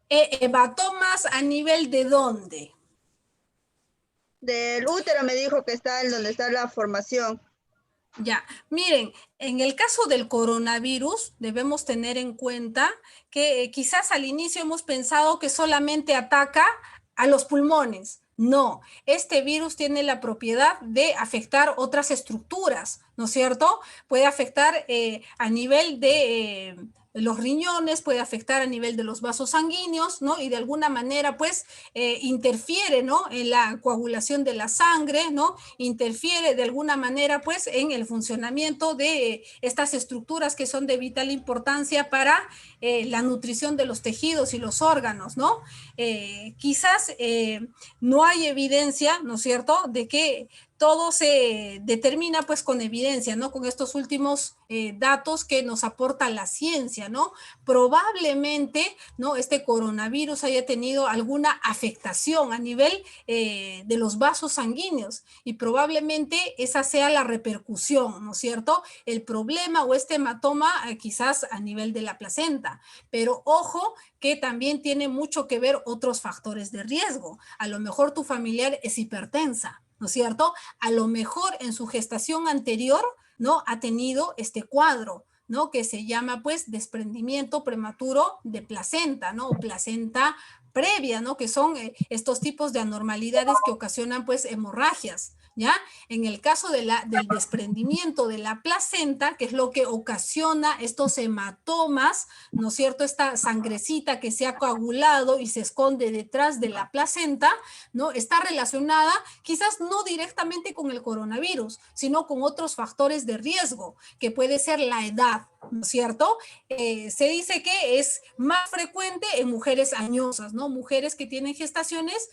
Speaker 1: ¿Hematomas a nivel de dónde?
Speaker 2: Del útero me dijo que está en donde está la formación.
Speaker 1: Ya, miren, en el caso del coronavirus debemos tener en cuenta que quizás al inicio hemos pensado que solamente ataca a los pulmones. No, este virus tiene la propiedad de afectar otras estructuras, ¿no es cierto? Puede afectar a nivel de los riñones, puede afectar a nivel de los vasos sanguíneos, ¿no? Y de alguna manera, pues, interfiere, ¿no? En la coagulación de la sangre, ¿no? Interfiere de alguna manera, pues, en el funcionamiento de estas estructuras que son de vital importancia para la nutrición de los tejidos y los órganos, ¿no? Quizás no hay evidencia, ¿no es cierto?, de que todo se determina pues con evidencia, ¿no? Con estos últimos datos que nos aporta la ciencia, ¿no? Probablemente, ¿no? Este coronavirus haya tenido alguna afectación a nivel de los vasos sanguíneos y probablemente esa sea la repercusión, ¿no es cierto? El problema o este hematoma quizás a nivel de la placenta, pero ojo que también tiene mucho que ver otros factores de riesgo. A lo mejor tu familiar es hipertensa, ¿no es cierto? A lo mejor en su gestación anterior, ¿no? Ha tenido este cuadro, ¿no? Que se llama, pues, desprendimiento prematuro de placenta, ¿no? O placenta previa, ¿no? Que son estos tipos de anormalidades que ocasionan, pues, hemorragias, ¿ya? En el caso del desprendimiento de la placenta, que es lo que ocasiona estos hematomas, ¿no es cierto? Esta sangrecita que se ha coagulado y se esconde detrás de la placenta, ¿no? Está relacionada quizás no directamente con el coronavirus, sino con otros factores de riesgo, que puede ser la edad, ¿no es cierto? Se dice que es más frecuente en mujeres añosas, ¿no? Mujeres que tienen gestaciones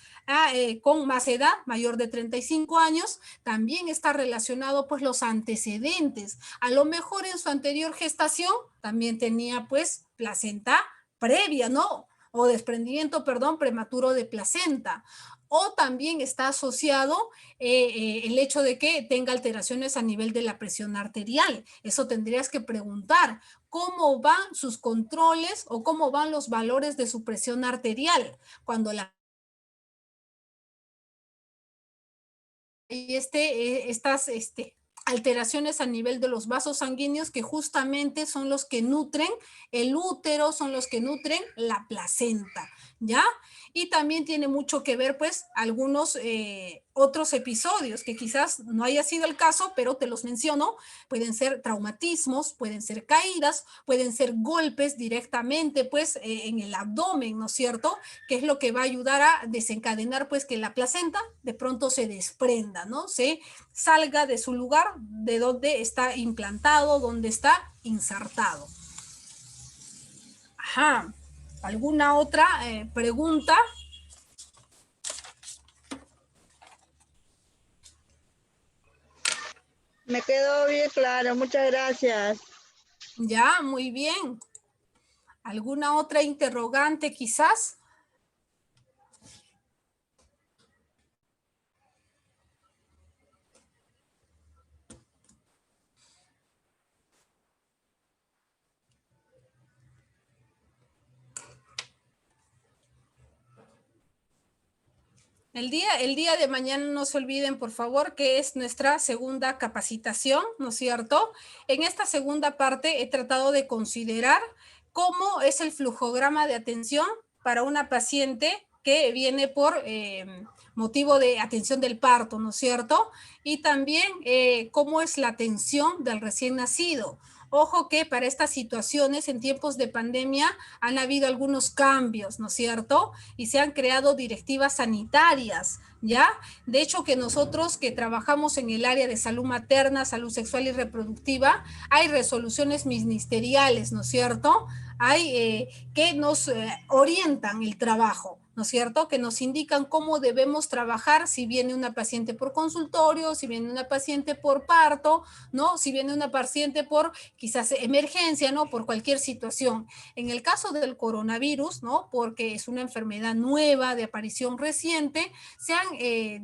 Speaker 1: con más edad, mayor de 35 años, también está relacionado pues los antecedentes. A lo mejor en su anterior gestación también tenía pues placenta previa, ¿no? O desprendimiento, perdón, prematuro de placenta. O también está asociado el hecho de que tenga alteraciones a nivel de la presión arterial. Eso tendrías que preguntar, ¿cómo van sus controles o cómo van los valores de su presión arterial? Cuando y estas alteraciones a nivel de los vasos sanguíneos que justamente son los que nutren el útero, son los que nutren la placenta, ¿ya? Y también tiene mucho que ver, pues, algunos otros episodios que quizás no haya sido el caso, pero te los menciono. Pueden ser traumatismos, pueden ser caídas, pueden ser golpes directamente, pues, en el abdomen, ¿no es cierto? Que es lo que va a ayudar a desencadenar, pues, que la placenta de pronto se desprenda, ¿no? Se salga de su lugar, de donde está implantado, donde está insertado. Ajá. ¿Alguna otra pregunta?
Speaker 2: Me quedó bien claro, muchas gracias.
Speaker 1: Ya, muy bien. ¿Alguna otra interrogante quizás? El día de mañana no se olviden, por favor, que es nuestra segunda capacitación, ¿no es cierto? En esta segunda parte he tratado de considerar cómo es el flujograma de atención para una paciente que viene por motivo de atención del parto, ¿no es cierto? Y también cómo es la atención del recién nacido. Ojo que para estas situaciones en tiempos de pandemia han habido algunos cambios, ¿no es cierto? Y se han creado directivas sanitarias, ¿ya? De hecho, que nosotros que trabajamos en el área de salud materna, salud sexual y reproductiva, hay resoluciones ministeriales, ¿no es cierto? Hay que nos orientan el trabajo, ¿no es cierto? Que nos indican cómo debemos trabajar si viene una paciente por consultorio, si viene una paciente por parto, ¿no? Si viene una paciente por quizás emergencia, ¿no? Por cualquier situación. En el caso del coronavirus, ¿no? Porque es una enfermedad nueva de aparición reciente, se han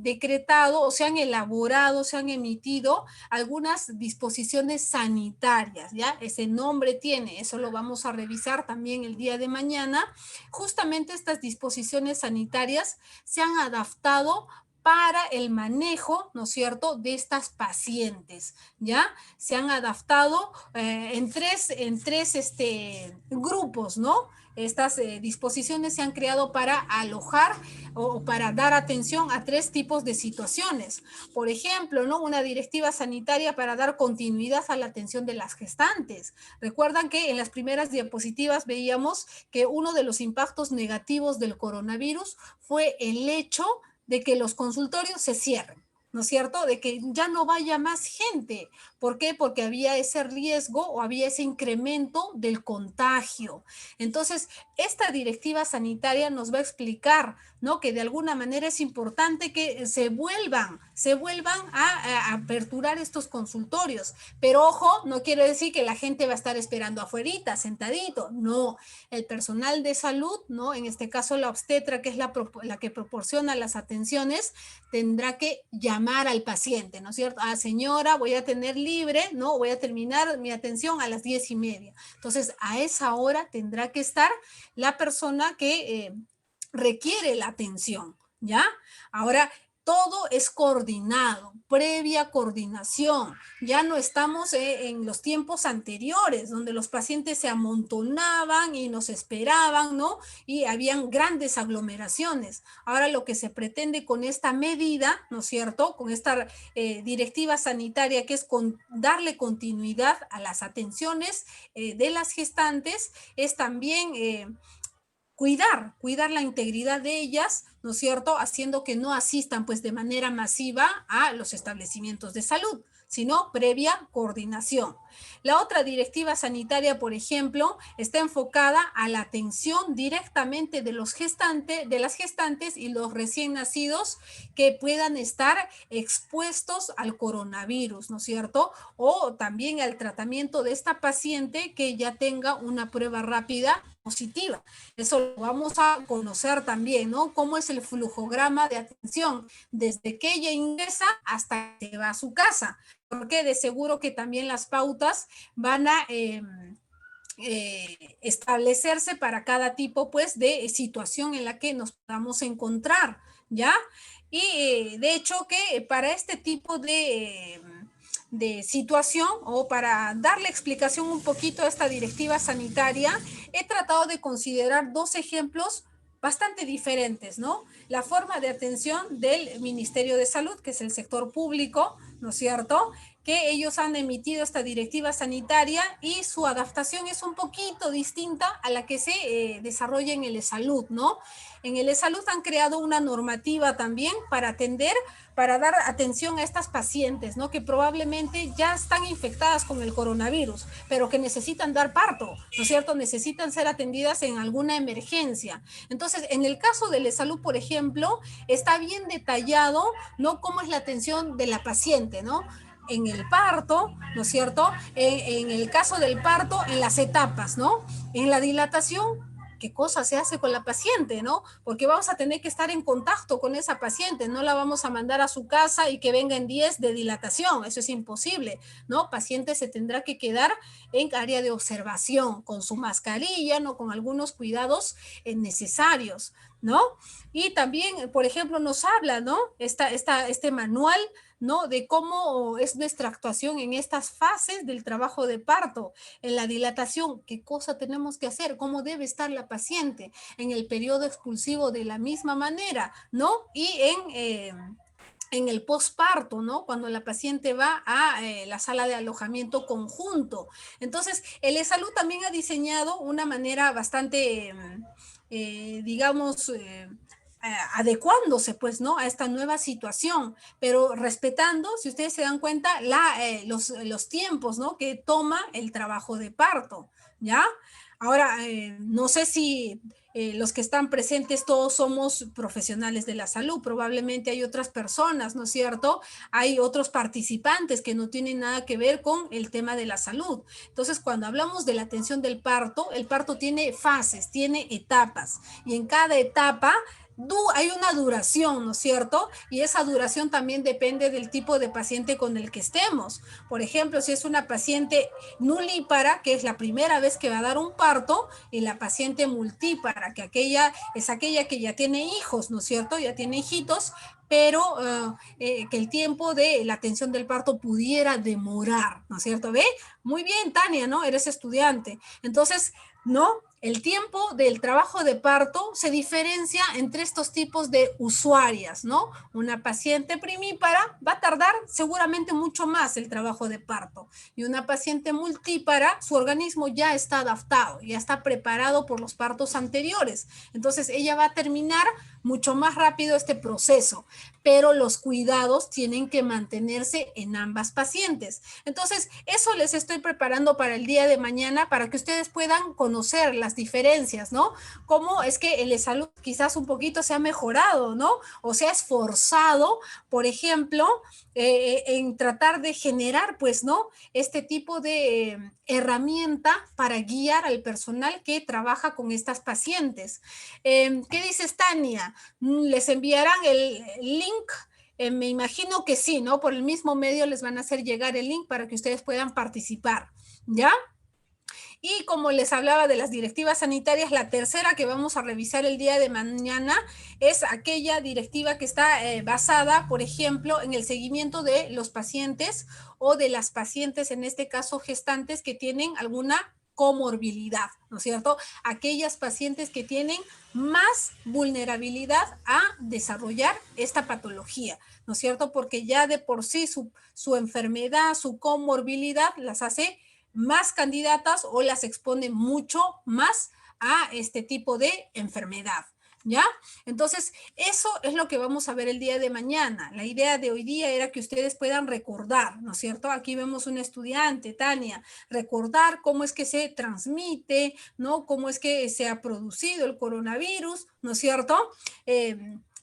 Speaker 1: decretado o se han elaborado, se han emitido algunas disposiciones sanitarias, ¿ya? Ese nombre tiene, eso lo vamos a revisar también el día de mañana. Justamente estas disposiciones sanitarias se han adaptado para el manejo, ¿no es cierto?, de estas pacientes, ¿ya? Se han adaptado en tres grupos, ¿no? Estas disposiciones se han creado para alojar o para dar atención a tres tipos de situaciones. Por ejemplo, ¿no? Una directiva sanitaria para dar continuidad a la atención de las gestantes. Recuerdan que en las primeras diapositivas veíamos que uno de los impactos negativos del coronavirus fue el hecho de que los consultorios se cierren, ¿no es cierto? De que ya no vaya más gente. ¿Por qué? Porque había ese riesgo o había ese incremento del contagio. Entonces, esta directiva sanitaria nos va a explicar, ¿no? Que de alguna manera es importante que se vuelvan a aperturar estos consultorios. Pero ojo, no quiere decir que la gente va a estar esperando afuerita, sentadito. No, el personal de salud, ¿no? En este caso la obstetra, que es la que proporciona las atenciones, tendrá que llamar al paciente, ¿no es cierto? Ah, señora, voy a tener libre, ¿no? Voy a terminar mi atención a las 10:30. Entonces, a esa hora tendrá que estar la persona que requiere la atención, ¿ya? Ahora, todo es coordinado, previa coordinación. Ya no estamos en los tiempos anteriores, donde los pacientes se amontonaban y nos esperaban, ¿no? Y habían grandes aglomeraciones. Ahora lo que se pretende con esta medida, ¿no es cierto? Con esta directiva sanitaria, que es darle continuidad a las atenciones de las gestantes, es también cuidar la integridad de ellas, ¿no es cierto? Haciendo que no asistan pues de manera masiva a los establecimientos de salud, sino previa coordinación. La otra directiva sanitaria, por ejemplo, está enfocada a la atención directamente de los gestantes, de las gestantes y los recién nacidos que puedan estar expuestos al coronavirus, ¿no es cierto? O también al tratamiento de esta paciente que ya tenga una prueba rápida positiva. Eso lo vamos a conocer también, ¿no? Cómo es el flujograma de atención desde que ella ingresa hasta que va a su casa, porque de seguro que también las pautas van a establecerse para cada tipo, pues, de situación en la que nos podamos encontrar, ¿ya? Y de hecho que para este tipo de situación o para darle explicación un poquito a esta directiva sanitaria, he tratado de considerar dos ejemplos bastante diferentes, ¿no? La forma de atención del Ministerio de Salud, que es el sector público, ¿no es cierto?, que ellos han emitido esta directiva sanitaria y su adaptación es un poquito distinta a la que se desarrolla en el e-salud, ¿no? En el e-salud han creado una normativa también para atender, para dar atención a estas pacientes, ¿no? Que probablemente ya están infectadas con el coronavirus, pero que necesitan dar parto, ¿no es cierto? Necesitan ser atendidas en alguna emergencia. Entonces, en el caso del e-salud, por ejemplo, está bien detallado, ¿no? Cómo es la atención de la paciente, ¿no? En el parto, ¿no es cierto? En el caso del parto, en las etapas, ¿no? En la dilatación, qué cosa se hace con la paciente, ¿no? Porque vamos a tener que estar en contacto con esa paciente, no la vamos a mandar a su casa y que venga en 10 de dilatación, eso es imposible, ¿no? Paciente se tendrá que quedar en área de observación, con su mascarilla, ¿no? Con algunos cuidados necesarios, ¿no? Y también, por ejemplo, nos habla, ¿no? Este manual, ¿no? De cómo es nuestra actuación en estas fases del trabajo de parto, en la dilatación, qué cosa tenemos que hacer, cómo debe estar la paciente, en el periodo expulsivo de la misma manera, ¿no? Y en el posparto, ¿no? Cuando la paciente va a la sala de alojamiento conjunto. Entonces, el eSalud también ha diseñado una manera bastante, digamos, adecuándose, pues, ¿no? A esta nueva situación, pero respetando, si ustedes se dan cuenta, los tiempos, ¿no? Que toma el trabajo de parto, ¿ya? Ahora, no sé si los que están presentes todos somos profesionales de la salud, probablemente hay otras personas, ¿no es cierto? Hay otros participantes que no tienen nada que ver con el tema de la salud. Entonces, cuando hablamos de la atención del parto, el parto tiene fases, tiene etapas, y en cada etapa hay una duración, ¿no es cierto? Y esa duración también depende del tipo de paciente con el que estemos. Por ejemplo, si es una paciente nulípara, que es la primera vez que va a dar un parto, y la paciente multípara, que es aquella que ya tiene hijos, ¿no es cierto? Ya tiene hijitos, pero que el tiempo de la atención del parto pudiera demorar, ¿no es cierto? ¿Ve? Muy bien, Tania, ¿no? Eres estudiante. Entonces, ¿no? El tiempo del trabajo de parto se diferencia entre estos tipos de usuarias, ¿no? Una paciente primípara va a tardar seguramente mucho más el trabajo de parto, y una paciente multípara, su organismo ya está adaptado, ya está preparado por los partos anteriores. Entonces, ella va a terminar mucho más rápido este proceso, pero los cuidados tienen que mantenerse en ambas pacientes. Entonces, eso les estoy preparando para el día de mañana, para que ustedes puedan conocer las diferencias, ¿no? Cómo es que el eSalud quizás un poquito se ha mejorado, ¿no? O se ha esforzado, por ejemplo, en tratar de generar, pues, ¿no? Este tipo de herramienta para guiar al personal que trabaja con estas pacientes. ¿Qué dices, Tania? ¿Les enviarán el link? Me imagino que sí, ¿no? Por el mismo medio les van a hacer llegar el link para que ustedes puedan participar, ¿ya? Y como les hablaba de las directivas sanitarias, la tercera que vamos a revisar el día de mañana es aquella directiva que está basada, por ejemplo, en el seguimiento de los pacientes o de las pacientes, en este caso gestantes, que tienen alguna comorbilidad, ¿no es cierto? Aquellas pacientes que tienen más vulnerabilidad a desarrollar esta patología, ¿no es cierto? Porque ya de por sí su enfermedad, su comorbilidad las hace más candidatas o las expone mucho más a este tipo de enfermedad, ¿ya? Entonces, eso es lo que vamos a ver el día de mañana. La idea de hoy día era que ustedes puedan recordar, ¿no es cierto? Aquí vemos un estudiante, Tania, recordar cómo es que se transmite, ¿no? Cómo es que se ha producido el coronavirus, ¿no es cierto?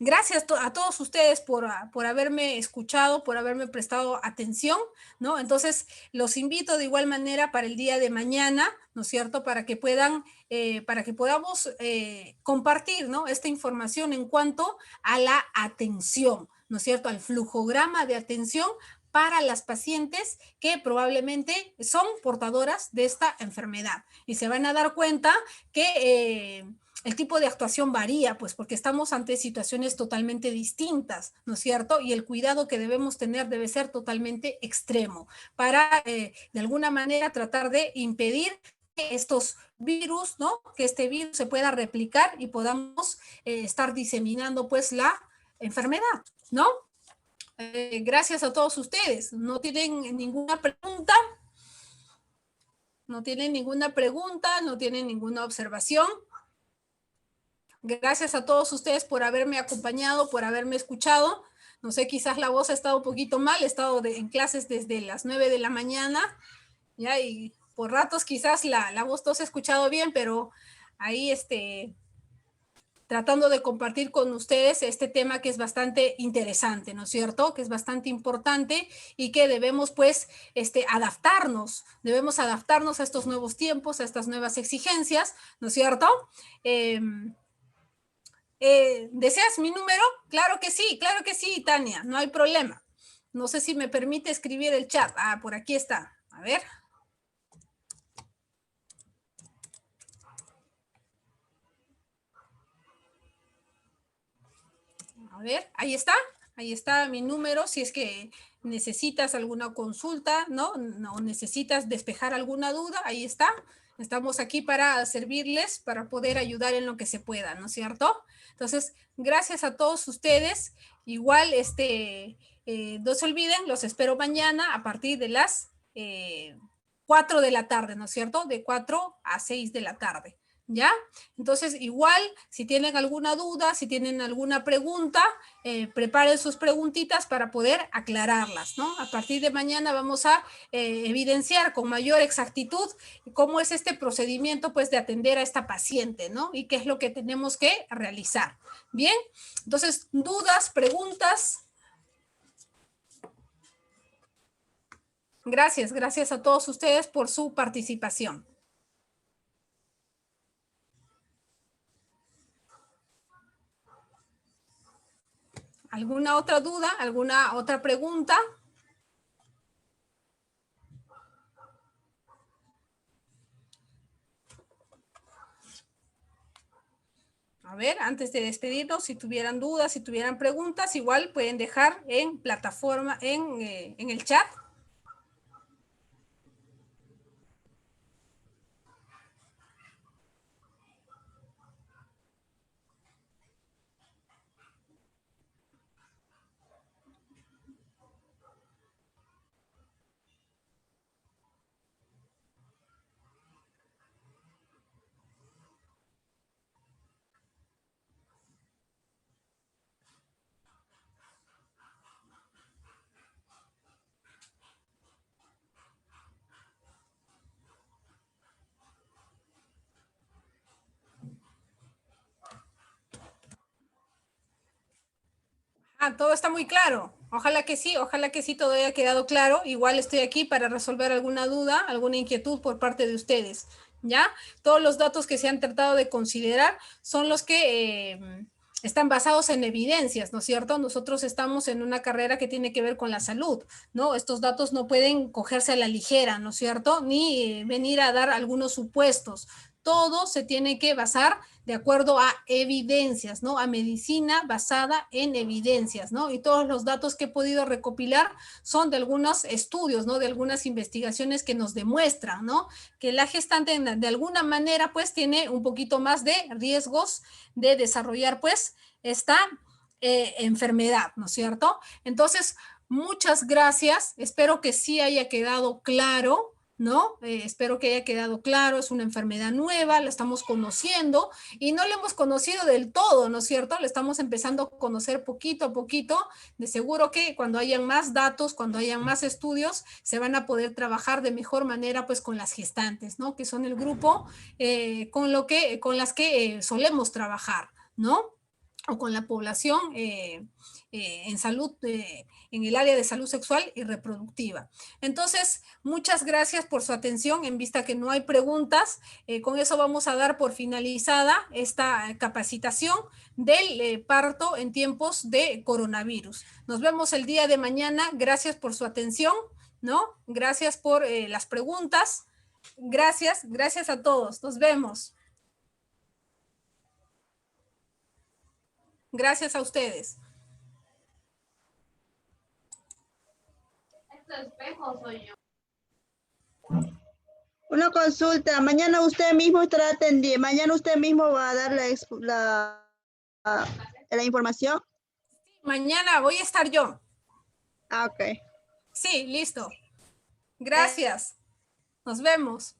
Speaker 1: Gracias a todos ustedes por haberme escuchado, por haberme prestado atención, ¿no? Entonces, los invito de igual manera para el día de mañana, ¿no es cierto? Para que podamos compartir, ¿no? Esta información en cuanto a la atención, ¿no es cierto? Al flujograma de atención para las pacientes que probablemente son portadoras de esta enfermedad. Y se van a dar cuenta que el tipo de actuación varía, pues porque estamos ante situaciones totalmente distintas, ¿no es cierto? Y el cuidado que debemos tener debe ser totalmente extremo para, de alguna manera, tratar de impedir que estos virus, ¿no? Que este virus se pueda replicar y podamos estar diseminando, pues, la enfermedad, ¿no? Gracias a todos ustedes. ¿No tienen ninguna pregunta? ¿No tienen ninguna pregunta? ¿No tienen ninguna observación? Gracias a todos ustedes por haberme acompañado, por haberme escuchado. No sé, quizás la voz ha estado un poquito mal, he estado en clases desde las 9 de la mañana, ya, y por ratos quizás la voz no se ha escuchado bien, pero ahí tratando de compartir con ustedes este tema que es bastante interesante, ¿no es cierto? Que es bastante importante y que debemos, pues, debemos adaptarnos a estos nuevos tiempos, a estas nuevas exigencias, ¿no es cierto? ¿Deseas mi número? Claro que sí, Tania, no hay problema. No sé si me permite escribir el chat. Ah, por aquí está. A ver. A ver, ahí está mi número, si es que necesitas alguna consulta, ¿no? No necesitas despejar alguna duda, ahí está. Estamos aquí para servirles, para poder ayudar en lo que se pueda, ¿no es cierto? Entonces, gracias a todos ustedes. Igual, no se olviden, los espero mañana a partir de las 4 de la tarde, ¿no es cierto? De 4 a 6 de la tarde. ¿Ya? Entonces, igual, si tienen alguna duda, si tienen alguna pregunta, preparen sus preguntitas para poder aclararlas, ¿no? A partir de mañana vamos a evidenciar con mayor exactitud cómo es este procedimiento, pues, de atender a esta paciente, ¿no? Y qué es lo que tenemos que realizar. Bien, entonces, dudas, preguntas. Gracias a todos ustedes por su participación. ¿Alguna otra duda? ¿Alguna otra pregunta? A ver, antes de despedirnos, si tuvieran dudas, si tuvieran preguntas, igual pueden dejar en plataforma, en el chat. Todo está muy claro. Ojalá que sí todo haya quedado claro. Igual estoy aquí para resolver alguna duda, alguna inquietud por parte de ustedes. ¿Ya? Todos los datos que se han tratado de considerar son los que están basados en evidencias, ¿no es cierto? Nosotros estamos en una carrera que tiene que ver con la salud, ¿no? Estos datos no pueden cogerse a la ligera, ¿no es cierto? Ni venir a dar algunos supuestos. Todo se tiene que basar de acuerdo a evidencias, ¿no? A medicina basada en evidencias, ¿no? Y todos los datos que he podido recopilar son de algunos estudios, ¿no? De algunas investigaciones que nos demuestran, ¿no? Que la gestante de alguna manera, pues, tiene un poquito más de riesgos de desarrollar, pues, esta enfermedad, ¿no es cierto? Entonces, muchas gracias. Espero que sí haya quedado claro, ¿no? Espero que haya quedado claro, es una enfermedad nueva, la estamos conociendo y no la hemos conocido del todo, ¿no es cierto? La estamos empezando a conocer poquito a poquito. De seguro que cuando hayan más datos, cuando hayan más estudios, se van a poder trabajar de mejor manera, pues, con las gestantes, ¿no? Que son el grupo con las que solemos trabajar, ¿no? O con la población en salud, en el área de salud sexual y reproductiva. Entonces, muchas gracias por su atención, en vista que no hay preguntas. Con eso vamos a dar por finalizada esta capacitación del parto en tiempos de coronavirus. Nos vemos el día de mañana. Gracias por su atención, ¿no? Gracias por las preguntas. Gracias a todos. Nos vemos. Gracias a ustedes.
Speaker 3: Este espejo soy yo.
Speaker 2: Una consulta, mañana usted mismo estará atendiendo, mañana usted mismo va a dar la información.
Speaker 1: Mañana voy a estar yo.
Speaker 2: Ah, ok.
Speaker 1: Sí, listo. Gracias. Nos vemos.